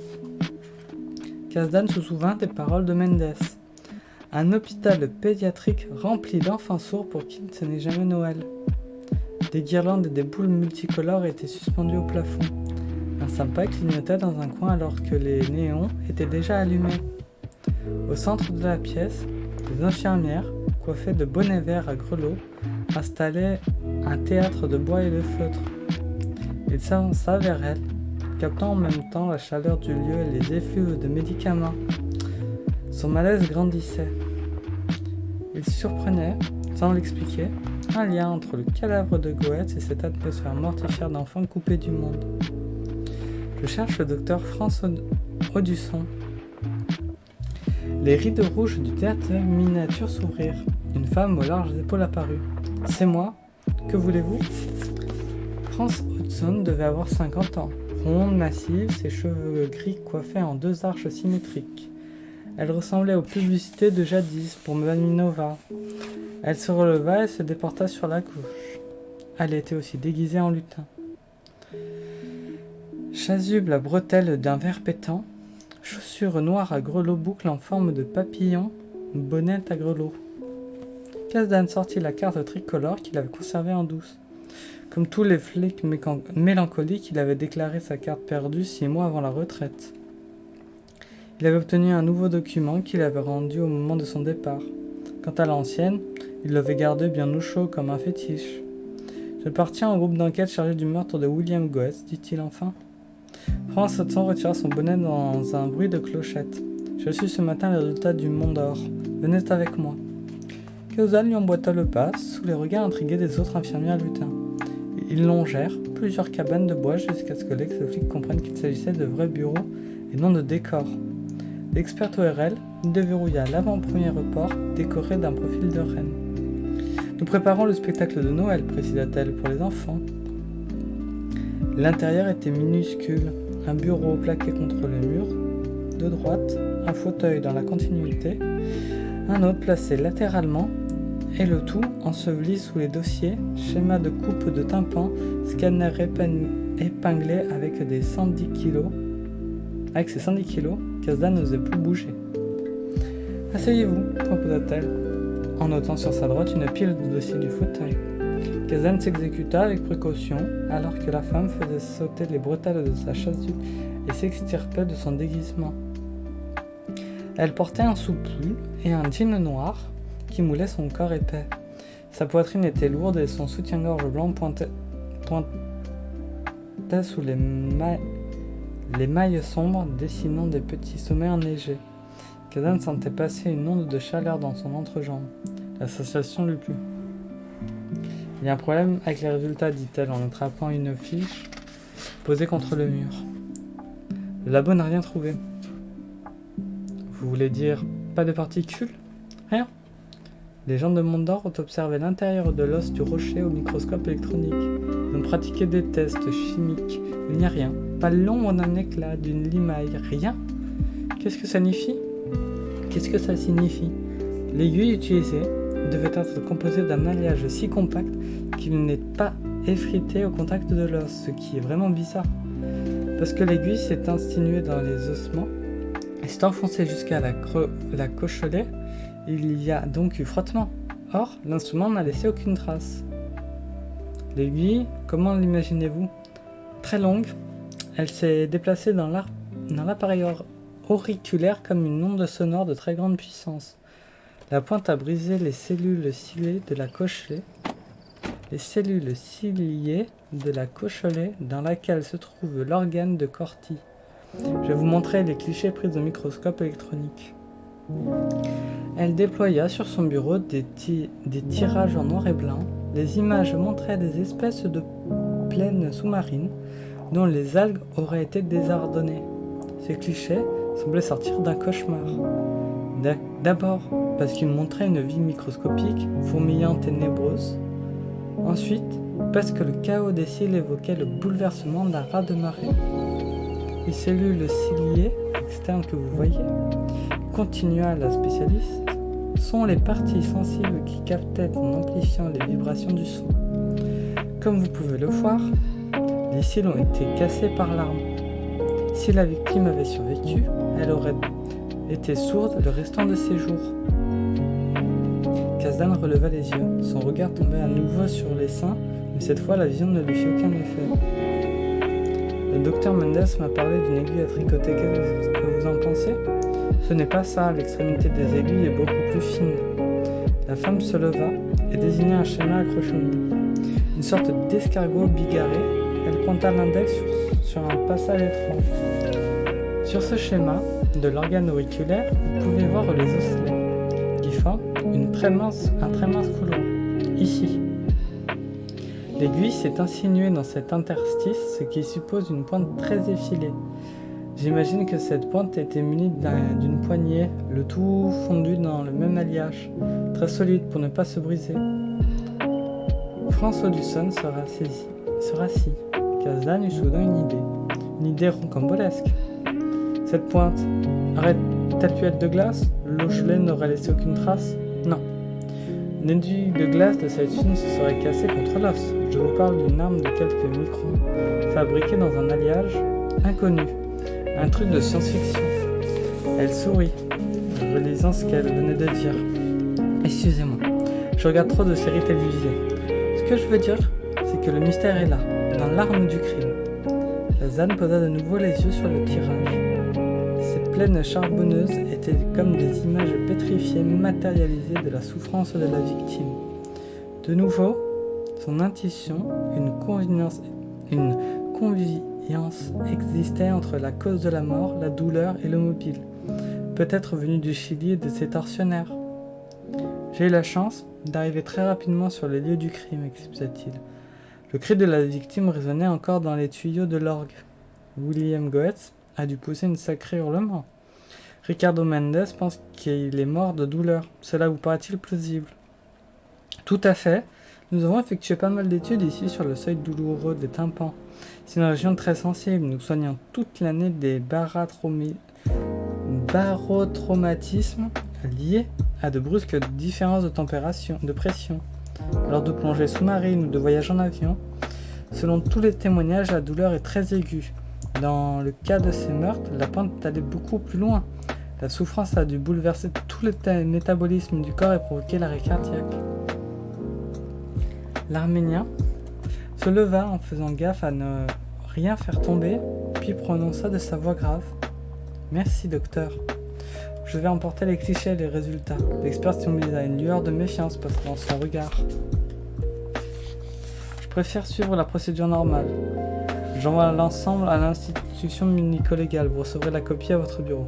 Kazdan se souvint des paroles de Mendes. Un hôpital pédiatrique rempli d'enfants sourds pour qui ce n'est jamais Noël. Des guirlandes et des boules multicolores étaient suspendues au plafond. Un sympa clignotait dans un coin alors que les néons étaient déjà allumés. Au centre de la pièce, des infirmières, coiffées de bonnets verts à grelots, installaient un théâtre de bois et de feutre. Il s'avança vers elles, captant en même temps la chaleur du lieu et les effluves de médicaments. Son malaise grandissait. Il surprenait, sans l'expliquer, un lien entre le cadavre de Goethe et cette atmosphère mortifère d'enfants coupés du monde. Je cherche le docteur François Audusson. Les rideaux rouges du théâtre miniature s'ouvrirent. Une femme aux larges épaules apparut. « C'est moi. Que voulez-vous » Franz Hudson devait avoir 50 ans. Ronde, massive, ses cheveux gris coiffés en 2 arches symétriques. Elle ressemblait aux publicités de jadis pour Maminova. Elle se releva et se déporta sur la gauche. Elle était aussi déguisée en lutin. Chasuble à bretelles d'un vert pétant, chaussures noires à grelots boucles en forme de papillon, bonnet à grelots. Kasdan sortit la carte tricolore qu'il avait conservée en douce. Comme tous les flics mélancoliques, il avait déclaré sa carte perdue 6 mois avant la retraite. Il avait obtenu un nouveau document qu'il avait rendu au moment de son départ. Quant à l'ancienne, il l'avait gardée bien au chaud comme un fétiche. « J'appartiens au groupe d'enquête chargé du meurtre de William Goetz, dit-il enfin. Franz Hudson retira son bonnet dans un bruit de clochette. « J'ai reçu ce matin les résultats du Mont d'Or. Venez avec moi. » Kasdan lui emboîta le pas, sous les regards intrigués des autres infirmières lutins. Ils longèrent plusieurs cabanes de bois jusqu'à ce que l'ex-flic comprenne qu'il s'agissait de vrais bureaux et non de décors. L'expert ORL déverrouilla l'avant-premier report décoré d'un profil de reine. « Nous préparons le spectacle de Noël, précisa-t-elle, pour les enfants. » L'intérieur était minuscule, un bureau plaqué contre le mur de droite, un fauteuil dans la continuité, un autre placé latéralement, et le tout enseveli sous les dossiers, schéma de coupe de tympan, scanner épinglé avec ses 110 kilos, Kasdan n'osait plus bouger. « Asseyez-vous, proposa-t-elle, en notant sur sa droite une pile de dossiers du fauteuil. Kasdan s'exécuta avec précaution, alors que la femme faisait sauter les bretelles de sa chasuble et s'extirpait de son déguisement. Elle portait un soutane et un jean noir qui moulait son corps épais. Sa poitrine était lourde et son soutien-gorge blanc pointait sous les mailles sombres dessinant des petits sommets enneigés. Kasdan sentait passer une onde de chaleur dans son entrejambe. La sensation lui plut. « Il y a un problème avec les résultats, dit-elle en attrapant une fiche posée contre le mur. Le labo n'a rien trouvé. Vous voulez dire pas de particules ? Rien. Les gens de Mont d'Or ont observé l'intérieur de l'os du rocher au microscope électronique. Ils ont pratiqué des tests chimiques. Il n'y a rien. Pas l'ombre d'un éclat, d'une limaille. Rien. Qu'est-ce que ça signifie ? L'aiguille utilisée devait être composée d'un alliage si compact qu'il n'est pas effrité au contact de l'os, ce qui est vraiment bizarre. Parce que l'aiguille s'est insinuée dans les ossements et s'est enfoncée jusqu'à la cochelet, il y a donc eu frottement. Or, l'instrument n'a laissé aucune trace. L'aiguille, comment l'imaginez-vous ? Très longue, elle s'est déplacée dans l'appareil auriculaire comme une onde sonore de très grande puissance. La pointe a brisé les cellules ciliées de la cochelet, dans laquelle se trouve l'organe de Corti. Je vais vous montrer les clichés pris au microscope électronique. Elle déploya sur son bureau des tirages en noir et blanc. Les images montraient des espèces de plaines sous-marines dont les algues auraient été désordonnées. Ces clichés semblaient sortir d'un cauchemar. D'abord, parce qu'il montrait une vie microscopique, fourmillante et ténébreuse. Ensuite, parce que le chaos des cils évoquait le bouleversement d'un raz-de-marée. Les cellules ciliées externes que vous voyez, continua la spécialiste, sont les parties sensibles qui captaient en amplifiant les vibrations du son. Comme vous pouvez le voir, les cils ont été cassés par l'arme. Si la victime avait survécu, elle aurait été sourde le restant de ses jours. Kasdan releva les yeux. Son regard tombait à nouveau sur les seins, mais cette fois la vision ne lui fit aucun effet. Le docteur Mendes m'a parlé d'une aiguille à tricoter. Qu'est-ce que vous en pensez ? Ce n'est pas ça, l'extrémité des aiguilles est beaucoup plus fine. La femme se leva et désigna un schéma accroché au mur. Une sorte d'escargot bigarré, elle pointa l'index sur un passage étrange. Sur ce schéma de l'organe auriculaire, vous pouvez voir les osselets, qui forment un très mince couloir, ici. L'aiguille s'est insinuée dans cet interstice, ce qui suppose une pointe très effilée. J'imagine que cette pointe était munie d'une poignée, le tout fondu dans le même alliage, très solide pour ne pas se briser. François Dusson se rassit. Kazdan eut soudain une idée rocambolesque. Cette pointe aurait-elle pu être de glace? L'eau gelée n'aurait laissé aucune trace? Non. Une aiguille de glace de cette fine se serait cassée contre l'os. Je vous parle d'une arme de quelques microns, fabriquée dans un alliage inconnu. Un truc de science-fiction. Elle sourit, relisant ce qu'elle venait de dire. Excusez-moi, je regarde trop de séries télévisées. Ce que je veux dire, c'est que le mystère est là, dans l'arme du crime. Kazdan posa de nouveau les yeux sur le tirage. Ces plaines charbonneuses étaient comme des images pétrifiées matérialisées de la souffrance de la victime. De nouveau, son intuition, une convivience existait entre la cause de la mort, la douleur et le mobile, peut-être venu du Chili et de ses tortionnaires. J'ai eu la chance d'arriver très rapidement sur les lieux du crime, expliqua-t-il. Le cri de la victime résonnait encore dans les tuyaux de l'orgue. William Goetz a dû pousser un sacré hurlement. Ricardo Mendes pense qu'il est mort de douleur. Cela vous paraît-il plausible? Tout à fait. Nous avons effectué pas mal d'études ici sur le seuil douloureux des tympans. C'est une région très sensible. Nous soignons toute l'année des barotraumatismes liés à de brusques différences de pression, lors de plongées sous-marines ou de voyages en avion. Selon tous les témoignages, la douleur est très aiguë. Dans le cas de ces meurtres, la pente allait beaucoup plus loin. La souffrance a dû bouleverser tout le métabolisme du corps et provoquer l'arrêt cardiaque. L'Arménien se leva en faisant gaffe à ne rien faire tomber, puis prononça de sa voix grave. « Merci, docteur. Je vais emporter les clichés et les résultats. » L'expert stimula une lueur de méfiance dans son regard. « Je préfère suivre la procédure normale. J'envoie l'ensemble à l'institution médico-légale. Vous recevrez la copie à votre bureau. »«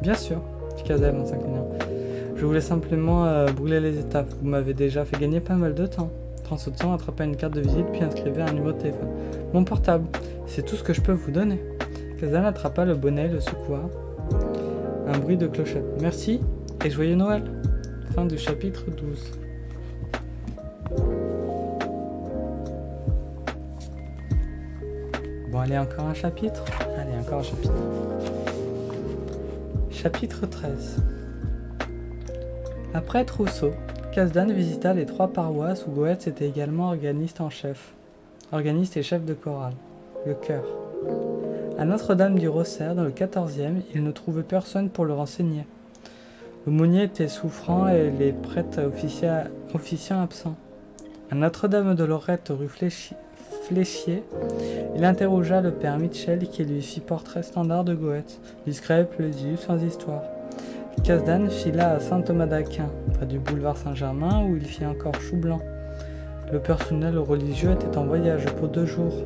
Bien sûr, » dit Kazdan en s'inclinant. « Je voulais simplement brûler les étapes. Vous m'avez déjà fait gagner pas mal de temps. » Transautant attrapa une carte de visite puis inscrivait un numéro de téléphone. « Mon portable, c'est tout ce que je peux vous donner. » Kazdan attrapa le bonnet et le secoua. Un bruit de clochette. « Merci et joyeux Noël !» Fin du chapitre 12. Bon, allez, encore un chapitre. Allez, encore un chapitre. Chapitre 13. Après Trousseau, Kazdan visita les 3 paroisses où Goetz était également organiste et chef de chorale, le chœur. À Notre-Dame du Rosaire, dans le 14e, il ne trouvait personne pour le renseigner. L'aumônier était souffrant et les prêtres officiants absents. À Notre-Dame de Lorette, rue Fléchier, il interrogea le père Mitchell qui lui fit portrait standard de Goetz, discret, plausible, sans histoire. Kazdan fila à Saint-Thomas d'Aquin, près du boulevard Saint-Germain, où il fit encore chou blanc. Le personnel religieux était en voyage pour 2 jours.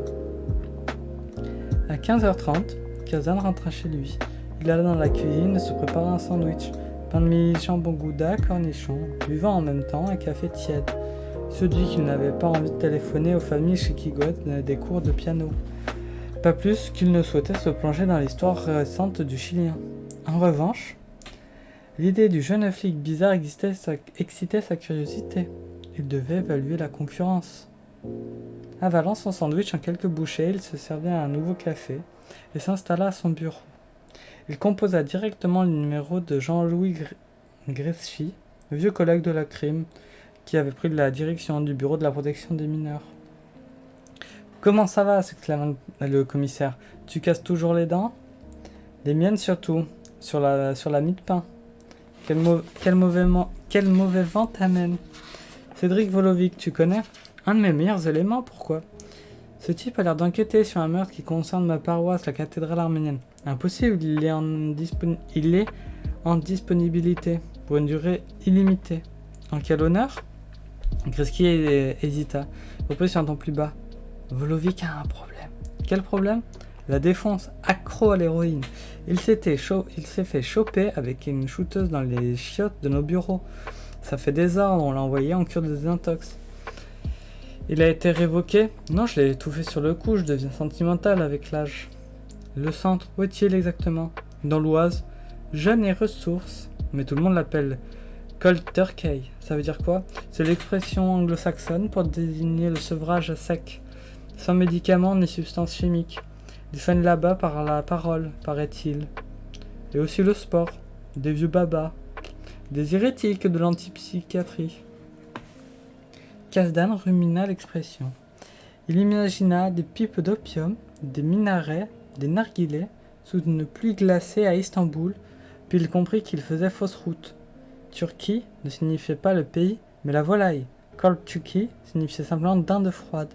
À 15h30, Kazdan rentra chez lui. Il alla dans la cuisine et se prépara un sandwich, pain de mie, jambon gouda, cornichons, buvant en même temps un café tiède. Il se dit qu'il n'avait pas envie de téléphoner aux familles chez qui Goetz donnait des cours de piano. Pas plus qu'il ne souhaitait se plonger dans l'histoire récente du Chilien. En revanche, l'idée du jeune flic bizarre excitait sa curiosité. Il devait évaluer la concurrence. Avalant son sandwich en quelques bouchées, il se servait un nouveau café et s'installa à son bureau. Il composa directement le numéro de Jean-Louis Greschi, le vieux collègue de la crime, qui avait pris la direction du bureau de la protection des mineurs. « Comment ça va ?» s'exclama le commissaire. « Tu casses toujours les dents ?»« Les miennes surtout, sur la mie de pain. » Quel mauvais vent t'amène. Cédric Volovic, tu connais? Un de mes meilleurs éléments, pourquoi? Ce type a l'air d'enquêter sur un meurtre qui concerne ma paroisse, la cathédrale arménienne. Impossible, il est en disponibilité pour une durée illimitée. En quel honneur? Greschi hésita, reprit sur un ton plus bas. Volovic a un problème. Quel problème? La défonce, accro à l'héroïne. Il s'est fait choper avec une shooteuse dans les chiottes de nos bureaux. Ça fait des ordres, on l'a envoyé en cure de désintox. Il a été révoqué? Non, je l'ai étouffé sur le coup, je deviens sentimental avec l'âge. Le centre, où est-il exactement? Dans l'Oise. Jeune et ressource, mais tout le monde l'appelle cold turkey. Ça veut dire quoi? C'est l'expression anglo-saxonne pour désigner le sevrage à sec, sans médicaments ni substances chimiques. Ils soignent là-bas par la parole, paraît-il. Et aussi le sport, des vieux babas, des hérétiques de l'antipsychiatrie. Kasdan rumina l'expression. Il imagina des pipes d'opium, des minarets, des narguilés, sous une pluie glacée à Istanbul, puis il comprit qu'il faisait fausse route. Turquie ne signifiait pas le pays, mais la volaille. Cold Turkey signifiait simplement dinde froide.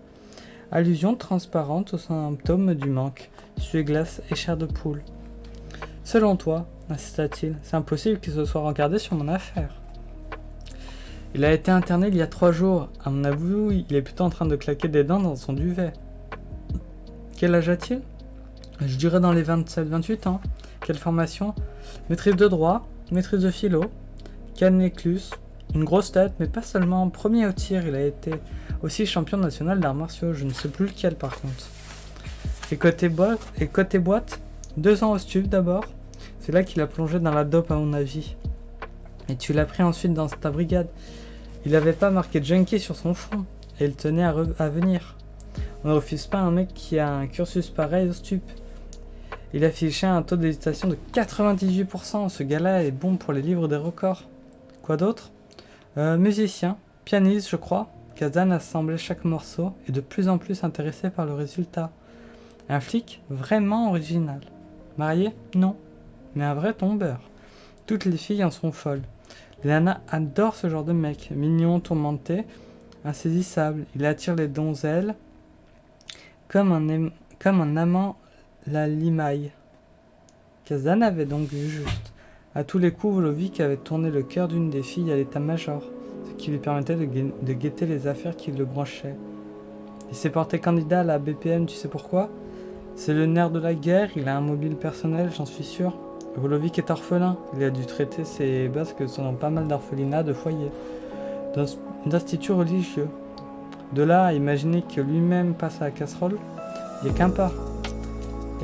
Allusion transparente aux symptômes du manque, suer glace et chair de poule. Selon toi, insista-t-il, c'est impossible qu'il se soit regardé sur mon affaire. Il a été interné il y a 3 jours. À mon avis, il est plutôt en train de claquer des dents dans son duvet. Quel âge a-t-il? Je dirais dans les 27-28 ans. Quelle formation? Maîtrise de droit, maîtrise de philo, canéclus, une grosse tête, mais pas seulement premier au tir, il a été aussi champion national d'arts martiaux, je ne sais plus lequel par contre. Et côté boîte, 2 ans au stup d'abord, c'est là qu'il a plongé dans la dope à mon avis. Et tu l'as pris ensuite dans ta brigade. Il n'avait pas marqué junkie sur son front, et il tenait à venir. On ne refuse pas un mec qui a un cursus pareil au stup. Il affichait un taux d'hésitation de 98%. Ce gars-là est bon pour les livres des records. Quoi d'autre? Musicien, pianiste, je crois. Kasdan assemblait chaque morceau et de plus en plus intéressé par le résultat. Un flic vraiment original. Marié? Non. Mais un vrai tombeur. Toutes les filles en sont folles. Les nanas adorent ce genre de mec. Mignon, tourmenté, insaisissable. Il attire les donzelles comme un amant la limaille. Kasdan avait donc vu juste. À tous les coups, Volovic avait tourné le cœur d'une des filles à l'état-major, ce qui lui permettait de guetter les affaires qui le branchaient. Il s'est porté candidat à la BPM, tu sais pourquoi? C'est le nerf de la guerre, il a un mobile personnel, j'en suis sûr. Volovic est orphelin, il a dû traiter ses basques selon pas mal d'orphelinats de foyers, d'instituts religieux. De là à imaginer que lui-même passe à la casserole, il n'y a qu'un pas.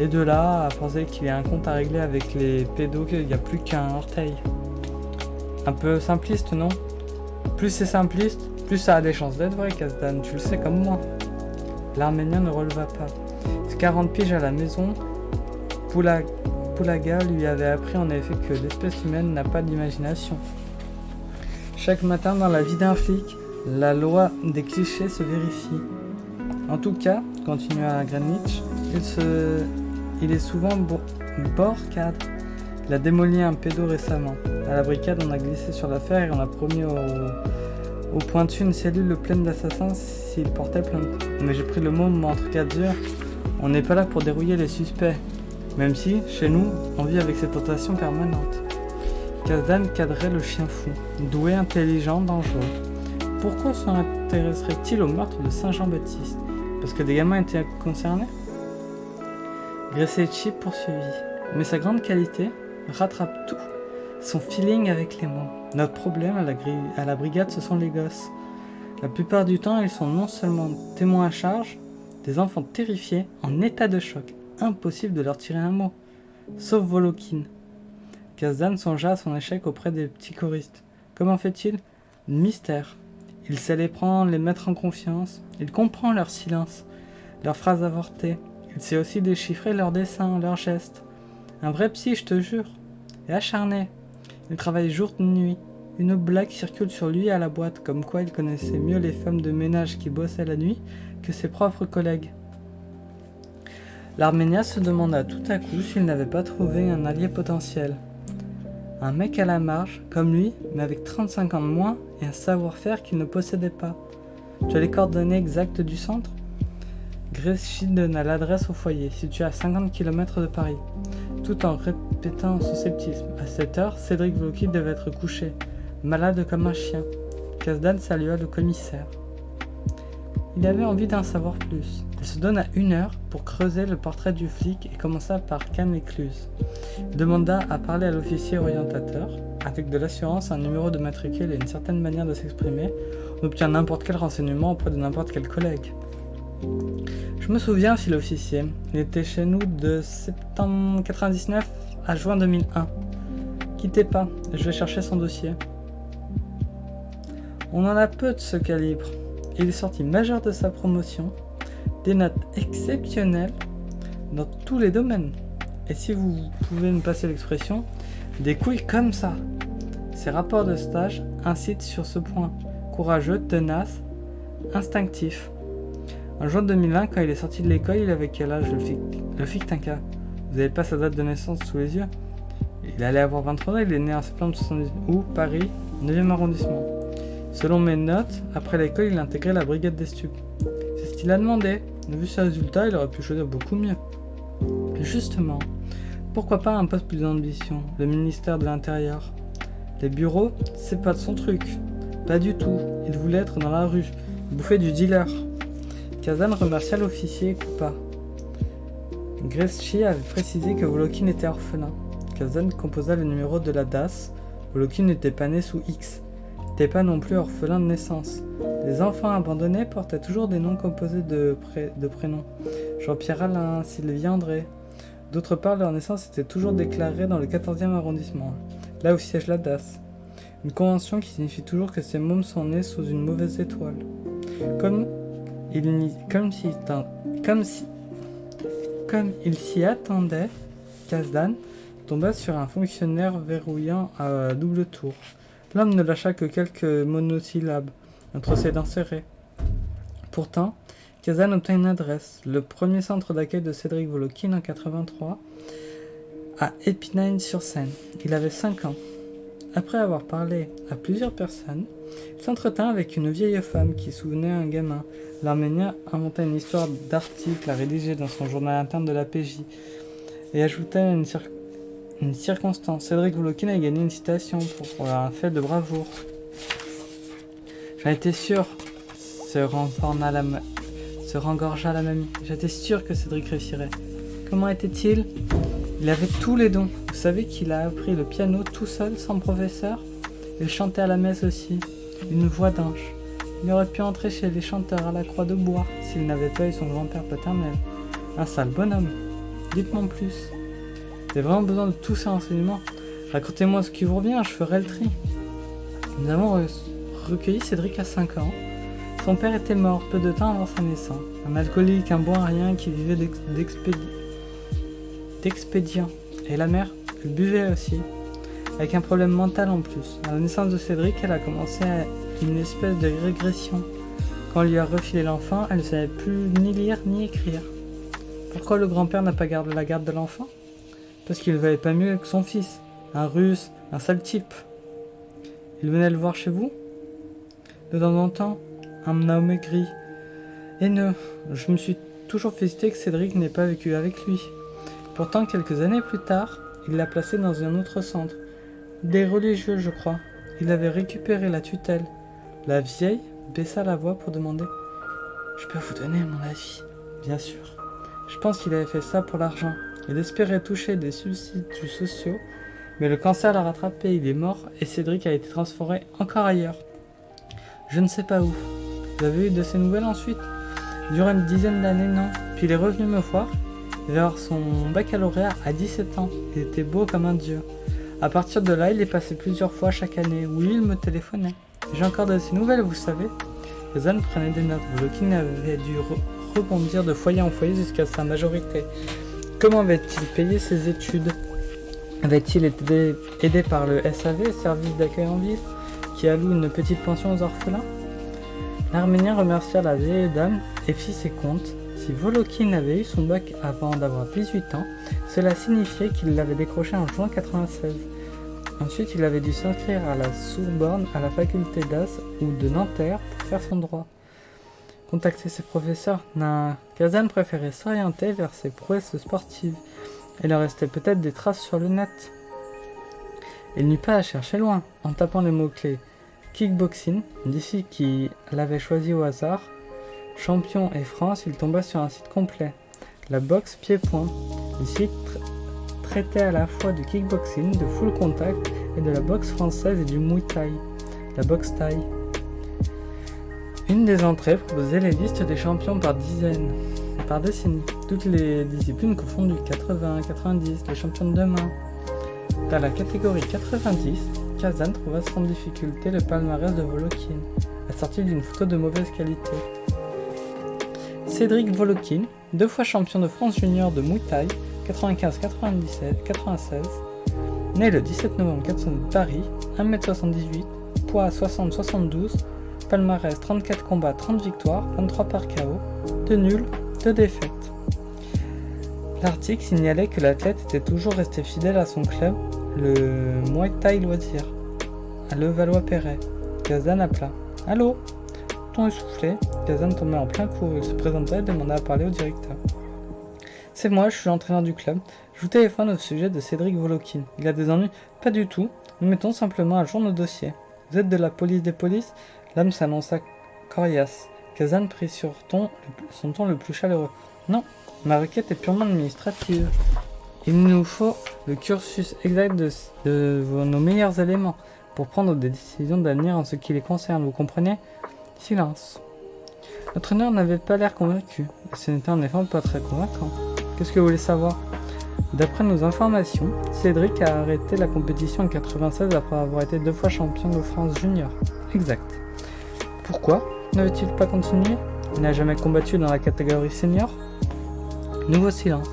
Et de là à penser qu'il y a un compte à régler avec les pédos, qu'il n'y a plus qu'un orteil. Un peu simpliste, non? Plus c'est simpliste, plus ça a des chances d'être vrai, Kasdan, tu le sais comme moi. L'Arménien ne releva pas. Ses 40 piges à la maison, Poulaga lui avait appris en effet que l'espèce humaine n'a pas d'imagination. Chaque matin dans la vie d'un flic, la loi des clichés se vérifie. En tout cas, continua Greenwich, il est souvent bord cadre. Il a démoli un pédo récemment. À la brigade, on a glissé sur l'affaire et on a promis au pointu une cellule pleine d'assassins s'il portait plainte. Mais j'ai pris le mot entre 4 yeux. On n'est pas là pour dérouiller les suspects. Même si, chez nous, on vit avec cette tentation permanente. Kasdan cadrait le chien fou, doué, intelligent, dangereux. Pourquoi s'intéresserait-il au meurtre de Saint-Jean-Baptiste? Parce que des gamins étaient concernés? Gressecci poursuivit. Mais sa grande qualité rattrape tout. Son feeling avec les mots. Notre problème à la brigade, ce sont les gosses. La plupart du temps, ils sont non seulement témoins à charge, des enfants terrifiés, en état de choc. Impossible de leur tirer un mot. Sauf Volokin. Kasdan songea à son échec auprès des petits choristes. Comment fait-il? Mystère. Il sait les prendre, les mettre en confiance. Il comprend leur silence, leurs phrases avortées. Il sait aussi déchiffrer leurs dessins, leurs gestes. Un vrai psy, je te jure. Et acharné. Il travaille jour et nuit. Une blague circule sur lui à la boîte, comme quoi il connaissait mieux les femmes de ménage qui bossaient la nuit que ses propres collègues. L'Arménien se demanda tout à coup s'il n'avait pas trouvé un allié potentiel. Un mec à la marge, comme lui, mais avec 35 ans de moins et un savoir-faire qu'il ne possédait pas. Tu as les coordonnées exactes du centre? Gréchy donna l'adresse au foyer, situé à 50 km de Paris, tout en répétant son sceptisme. À cette heure, Cédric Volokin devait être couché, malade comme un chien. Kasdan salua le commissaire. Il avait envie d'en savoir plus. Il se donna 1 heure pour creuser le portrait du flic et commença par Canécluse. Il demanda à parler à l'officier orientateur. Avec de l'assurance, un numéro de matricule et une certaine manière de s'exprimer, on obtient n'importe quel renseignement auprès de n'importe quel collègue. Je me souviens, fit l'officier. Il était chez nous de septembre 99 à juin 2001. Quittez pas, je vais chercher son dossier. On en a peu de ce calibre. Il est sorti majeur de sa promotion, des notes exceptionnelles dans tous les domaines. Et si vous pouvez me passer l'expression, des couilles comme ça. Ses rapports de stage incitent sur ce point. Courageux, tenace, instinctif. En juin 2001, quand il est sorti de l'école, il avait quel âge, le Fictinca? Vous n'avez pas sa date de naissance sous les yeux? Il allait avoir 23 ans, il est né en septembre 70. Où? Paris, 9e arrondissement. Selon mes notes, après l'école, il a intégré la brigade des stupes. C'est ce qu'il a demandé. Vu ses résultats, il aurait pu choisir beaucoup mieux. Justement, pourquoi pas un poste plus d'ambition, le ministère de l'Intérieur? Les bureaux, c'est pas de son truc. Pas du tout. Il voulait être dans la rue, bouffer du dealer. Kazan remercia l'officier et coupa. Greschi avait précisé que Volokin était orphelin. Kazan composa le numéro de la DAS. Volokin n'était pas né sous X. N'était pas non plus orphelin de naissance. Les enfants abandonnés portaient toujours des noms composés de prénoms. Jean-Pierre Alain, Sylvie André. D'autre part, leur naissance était toujours déclarée dans le 14e arrondissement, là où siège la DAS. Une convention qui signifie toujours que ces mômes sont nés sous une mauvaise étoile. Comme il s'y attendait, Kazan tomba sur un fonctionnaire verrouillant à double tour. L'homme ne lâcha que quelques monosyllabes, entre ses dents serrées. Pourtant, Kazan obtint une adresse, le premier centre d'accueil de Cédric Volokin en 83, à Épinal-sur-Seine. Il avait 5 ans. Après avoir parlé à plusieurs personnes, il s'entretint avec une vieille femme qui souvenait un gamin. L'Arménien inventa une histoire d'article à rédiger dans son journal interne de la PJ et ajouta une circonstance. Cédric Volokin a gagné une citation pour un fait de bravoure. J'en étais sûr, se rengorgea la mamie. J'étais sûr que Cédric réussirait. Comment était-il? Il avait tous les dons. Vous savez qu'il a appris le piano tout seul, sans professeur? Il chantait à la messe aussi. Une voix d'ange. Il aurait pu entrer chez les chanteurs à la Croix de Bois s'il n'avait pas eu son grand-père paternel. Un sale bonhomme. Dites-moi en plus. J'ai vraiment besoin de tous ces renseignements. Racontez-moi ce qui vous revient, je ferai le tri. Nous avons recueilli Cédric à 5 ans. Son père était mort peu de temps avant sa naissance. Un alcoolique, un bon à rien qui vivait d'expédients. Et la mère, elle buvait aussi. Avec un problème mental en plus. À la naissance de Cédric, elle a commencé une espèce de régression. Quand on lui a refilé l'enfant, elle ne savait plus ni lire ni écrire. Pourquoi le grand-père n'a pas gardé la garde de l'enfant? Parce qu'il ne valait pas mieux que son fils. Un russe, un sale type. Il venait le voir chez vous? De temps en temps, un homme aigri. Haineux. Je me suis toujours félicité que Cédric n'ait pas vécu avec lui. Pourtant, quelques années plus tard, il l'a placé dans un autre centre. Des religieux, je crois. Il avait récupéré la tutelle. La vieille baissa la voix pour demander « Je peux vous donner mon avis ?» Bien sûr. Je pense qu'il avait fait ça pour l'argent. Il espérait toucher des subsides sociaux, mais le cancer l'a rattrapé, il est mort et Cédric a été transféré encore ailleurs. Je ne sais pas où. Vous avez eu de ses nouvelles ensuite? Durant une dizaine d'années, non. Puis il est revenu me voir. Il avait avoir son baccalauréat à 17 ans. Il était beau comme un dieu. À partir de là, il est passé plusieurs fois chaque année. Oui, il me téléphonait. J'ai encore de ses nouvelles, vous savez. Kazan prenait des notes. Volokin avait dû rebondir de foyer en foyer jusqu'à sa majorité. Comment avait-il payé ses études? Avait-il été aidé par le SAV, Service d'accueil en ville, qui alloue une petite pension aux orphelins? L'Arménien remercia la vieille dame et fit ses comptes. Si Volokin avait eu son bac avant d'avoir 18 ans, cela signifiait qu'il l'avait décroché en juin 1996. Ensuite, il avait dû s'inscrire à la Sorbonne, à la faculté d'As ou de Nanterre pour faire son droit. Contacter ses professeurs, Kazan préférait s'orienter vers ses prouesses sportives. Il en restait peut-être des traces sur le net. Il n'eut pas à chercher loin, en tapant les mots-clés kickboxing, d'ici qui l'avait choisi au hasard, champion et France, il tomba sur un site complet. La boxe pied-point. Le site traitait à la fois du kickboxing, de full contact et de la boxe française et du muay thai, la boxe thaï. Une des entrées proposait les listes des champions par dizaines, par décennie, toutes les disciplines confondues, 80, 90, les champions de demain. Dans la catégorie 90, Kazan trouva sans difficulté le palmarès de Volokin, assorti d'une photo de mauvaise qualité. Cédric Volokin, 2 fois champion de France junior de Muay Thai, 95, 97, 96, né le 17 novembre 400 de Paris, 1m78, poids 60-72, palmarès 34 combats, 30 victoires, 23 par KO, 2 nuls, 2 défaites. L'article signalait que l'athlète était toujours resté fidèle à son club, le Muay Thai Loisir, à Levallois-Perret. Kazan appela. « Allô ?» Ton essoufflé, Kazan tombait en plein cours. Il se présenta et demanda à parler au directeur. « C'est moi, je suis l'entraîneur du club. Je vous téléphone au sujet de Cédric Volokin. Il a des ennuis ? Pas du tout. Nous mettons simplement à jour nos dossiers. Vous êtes de la police des polices ?» L'homme s'annonça coriace. Kazan prit sur son ton le plus chaleureux. « Non, ma requête est purement administrative. Il nous faut le cursus exact de nos meilleurs éléments pour prendre des décisions d'avenir en ce qui les concerne, vous comprenez ? » Silence. L'entraîneur n'avait pas l'air convaincu, et ce n'était en effet pas très convaincant. Qu'est-ce que vous voulez savoir ? D'après nos informations, Cédric a arrêté la compétition en 96 après avoir été 2 fois champion de France junior. Exact. Pourquoi n'avait-il pas continué ? Il n'a jamais combattu dans la catégorie senior ? Nouveau silence.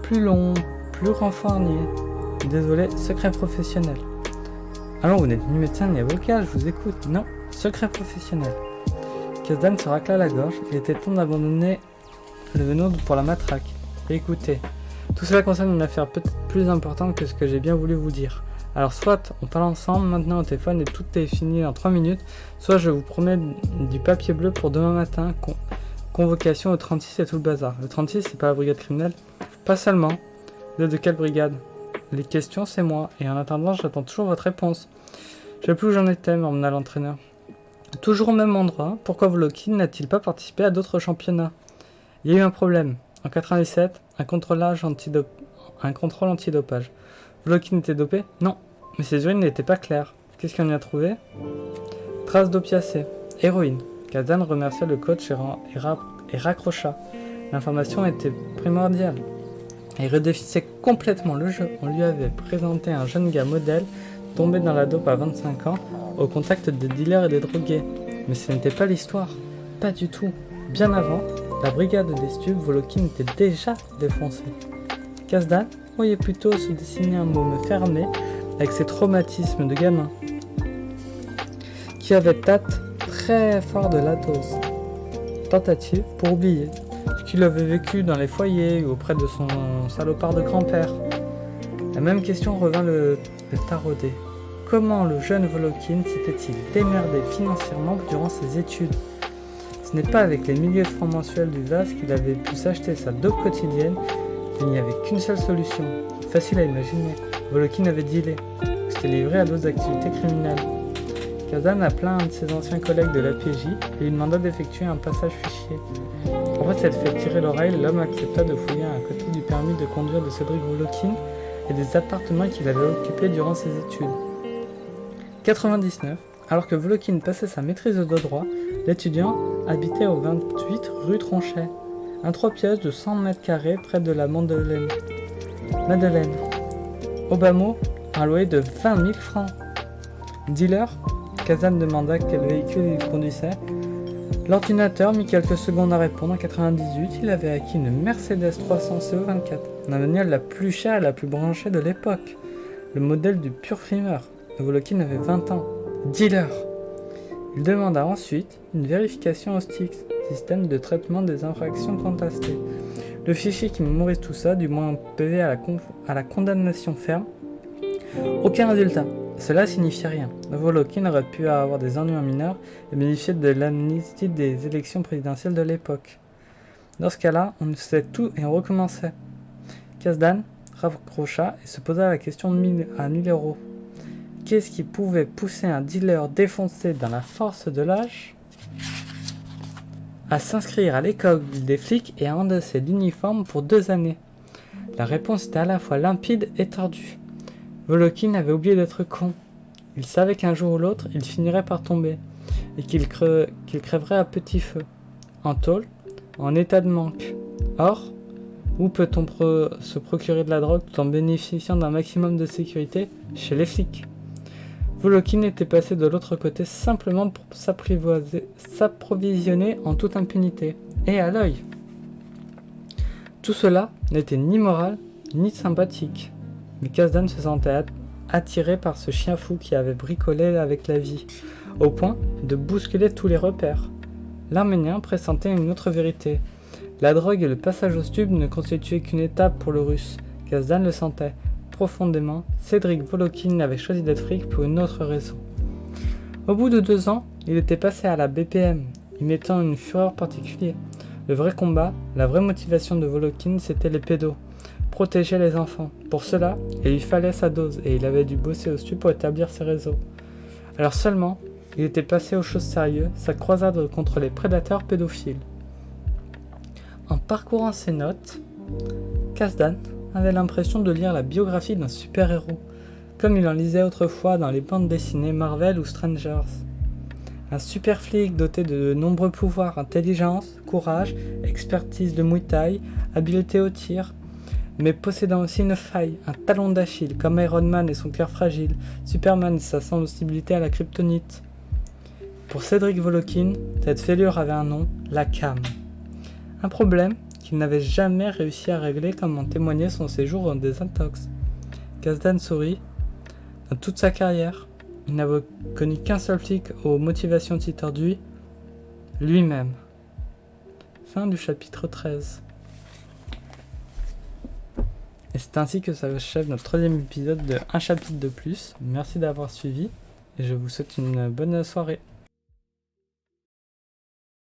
Plus long, plus renforné. Désolé, secret professionnel. Allons, vous n'êtes ni médecin ni avocat, je vous écoute. Non, secret professionnel. Kazan se racla la gorge. Il était temps d'abandonner le venin pour la matraque. Et écoutez, tout cela concerne une affaire peut-être plus importante que ce que j'ai bien voulu vous dire. Alors soit on parle ensemble maintenant au téléphone et tout est fini en 3 minutes, soit je vous promets du papier bleu pour demain matin, convocation au 36 et tout le bazar. Le 36 c'est pas la brigade criminelle ? Pas seulement. Vous êtes de quelle brigade ? Les questions c'est moi, et en attendant j'attends toujours votre réponse. Je sais plus où j'en étais, m'emmena l'entraîneur. Toujours au même endroit, pourquoi Volokin n'a-t-il pas participé à d'autres championnats ? Il y a eu un problème. En 97, un contrôle antidopage. Volokin était dopé ? Non, mais ses urines n'étaient pas claires. Qu'est-ce qu'on y a trouvé ? Traces d'opiacés. Héroïne. Kazan remercia le coach et raccrocha. L'information était primordiale. Il redéfinissait complètement le jeu. On lui avait présenté un jeune gars modèle tombé dans la dope à 25 ans au contact des dealers et des drogués. Mais ce n'était pas l'histoire. Pas du tout. Bien avant, la brigade des stupes, Volokin était déjà défoncé. Kazdan voyait plutôt se dessiner un môme fermé avec ses traumatismes de gamin, qui avait tâte très fort de la dose. Tentative pour oublier ce qu'il avait vécu dans les foyers ou auprès de son salopard de grand-père. La même question revint le tarauder. Comment le jeune Volokin s'était-il démerdé financièrement durant ses études ? Ce n'est pas avec les milliers de francs mensuels du VAS qu'il avait pu s'acheter sa dope quotidienne. Il n'y avait qu'une seule solution. Facile à imaginer. Volokin avait dealé. S'était livré à d'autres activités criminelles. Kazan appela un de ses anciens collègues de la PJ et lui demanda d'effectuer un passage fichier. Après s'être fait tirer l'oreille, l'homme accepta de fouiller un côté du permis de conduire de Cédric Volokin et des appartements qu'il avait occupés durant ses études. 99. Alors que Volokin passait sa maîtrise de droit, l'étudiant habitait au 28 rue Tronchet, un 3 pièces de 100 mètres carrés près de la Madeleine. Au bas mot, un loyer de 20 000 francs. Dealer ? Kazan demanda quel véhicule il conduisait. L'ordinateur mit quelques secondes à répondre. En 98, il avait acquis une Mercedes 300 CO24, la bagnole la plus chère et la plus branchée de l'époque, le modèle du pur frimeur. Volokin avait 20 ans. Dealer. Il demanda ensuite une vérification au STIX, système de traitement des infractions contestées. Le fichier qui mémorise tout ça, du moins un PV à la condamnation ferme. Aucun résultat. Cela signifiait rien. Volokin aurait pu avoir des ennuis en mineur et bénéficier de l'amnistie des élections présidentielles de l'époque. Dans ce cas-là, on faisait tout et on recommençait. Kazdan raccrocha et se posa la question à 1000 €. Qu'est-ce qui pouvait pousser un dealer défoncé dans la force de l'âge à s'inscrire à l'école des flics et à endosser l'uniforme pour 2 années ? La réponse était à la fois limpide et tordue. Volokin avait oublié d'être con. Il savait qu'un jour ou l'autre, il finirait par tomber. et qu'il crèverait à petit feu, en tôle, en état de manque. Or, où peut-on se procurer de la drogue tout en bénéficiant d'un maximum de sécurité? Chez les flics. Volokin était passé de l'autre côté simplement pour s'approvisionner en toute impunité, et à l'œil. Tout cela n'était ni moral, ni sympathique, mais Kazdan se sentait attiré par ce chien fou qui avait bricolé avec la vie, au point de bousculer tous les repères. L'Arménien pressentait une autre vérité. La drogue et le passage au tube ne constituaient qu'une étape pour le Russe. Kazdan le sentait. Profondément, Cédric Volokin avait choisi d'être flic pour une autre raison. Au bout de 2 ans, il était passé à la BPM, y mettant une fureur particulière. Le vrai combat, la vraie motivation de Volokin, c'était les pédos. Protéger les enfants. Pour cela, il lui fallait sa dose et il avait dû bosser au stup pour établir ses réseaux. Alors seulement, il était passé aux choses sérieuses, sa croisade contre les prédateurs pédophiles. En parcourant ses notes, Kazdan avait l'impression de lire la biographie d'un super-héros, comme il en lisait autrefois dans les bandes dessinées Marvel ou Strangers. Un super flic doté de nombreux pouvoirs, intelligence, courage, expertise de Muay Thai, habileté au tir, mais possédant aussi une faille, un talon d'Achille, comme Iron Man et son cœur fragile, Superman et sa sensibilité à la kryptonite. Pour Cédric Volokin, cette fêlure avait un nom, la cam. Un problème qu'il n'avait jamais réussi à régler comme en témoignait son séjour en désintox. Kazdan sourit. Dans toute sa carrière, il n'avait connu qu'un seul flic aux motivations si tordues, lui-même. Fin du chapitre 13. Et c'est ainsi que s'achève notre 3e épisode de Un chapitre de plus. Merci d'avoir suivi et je vous souhaite une bonne soirée.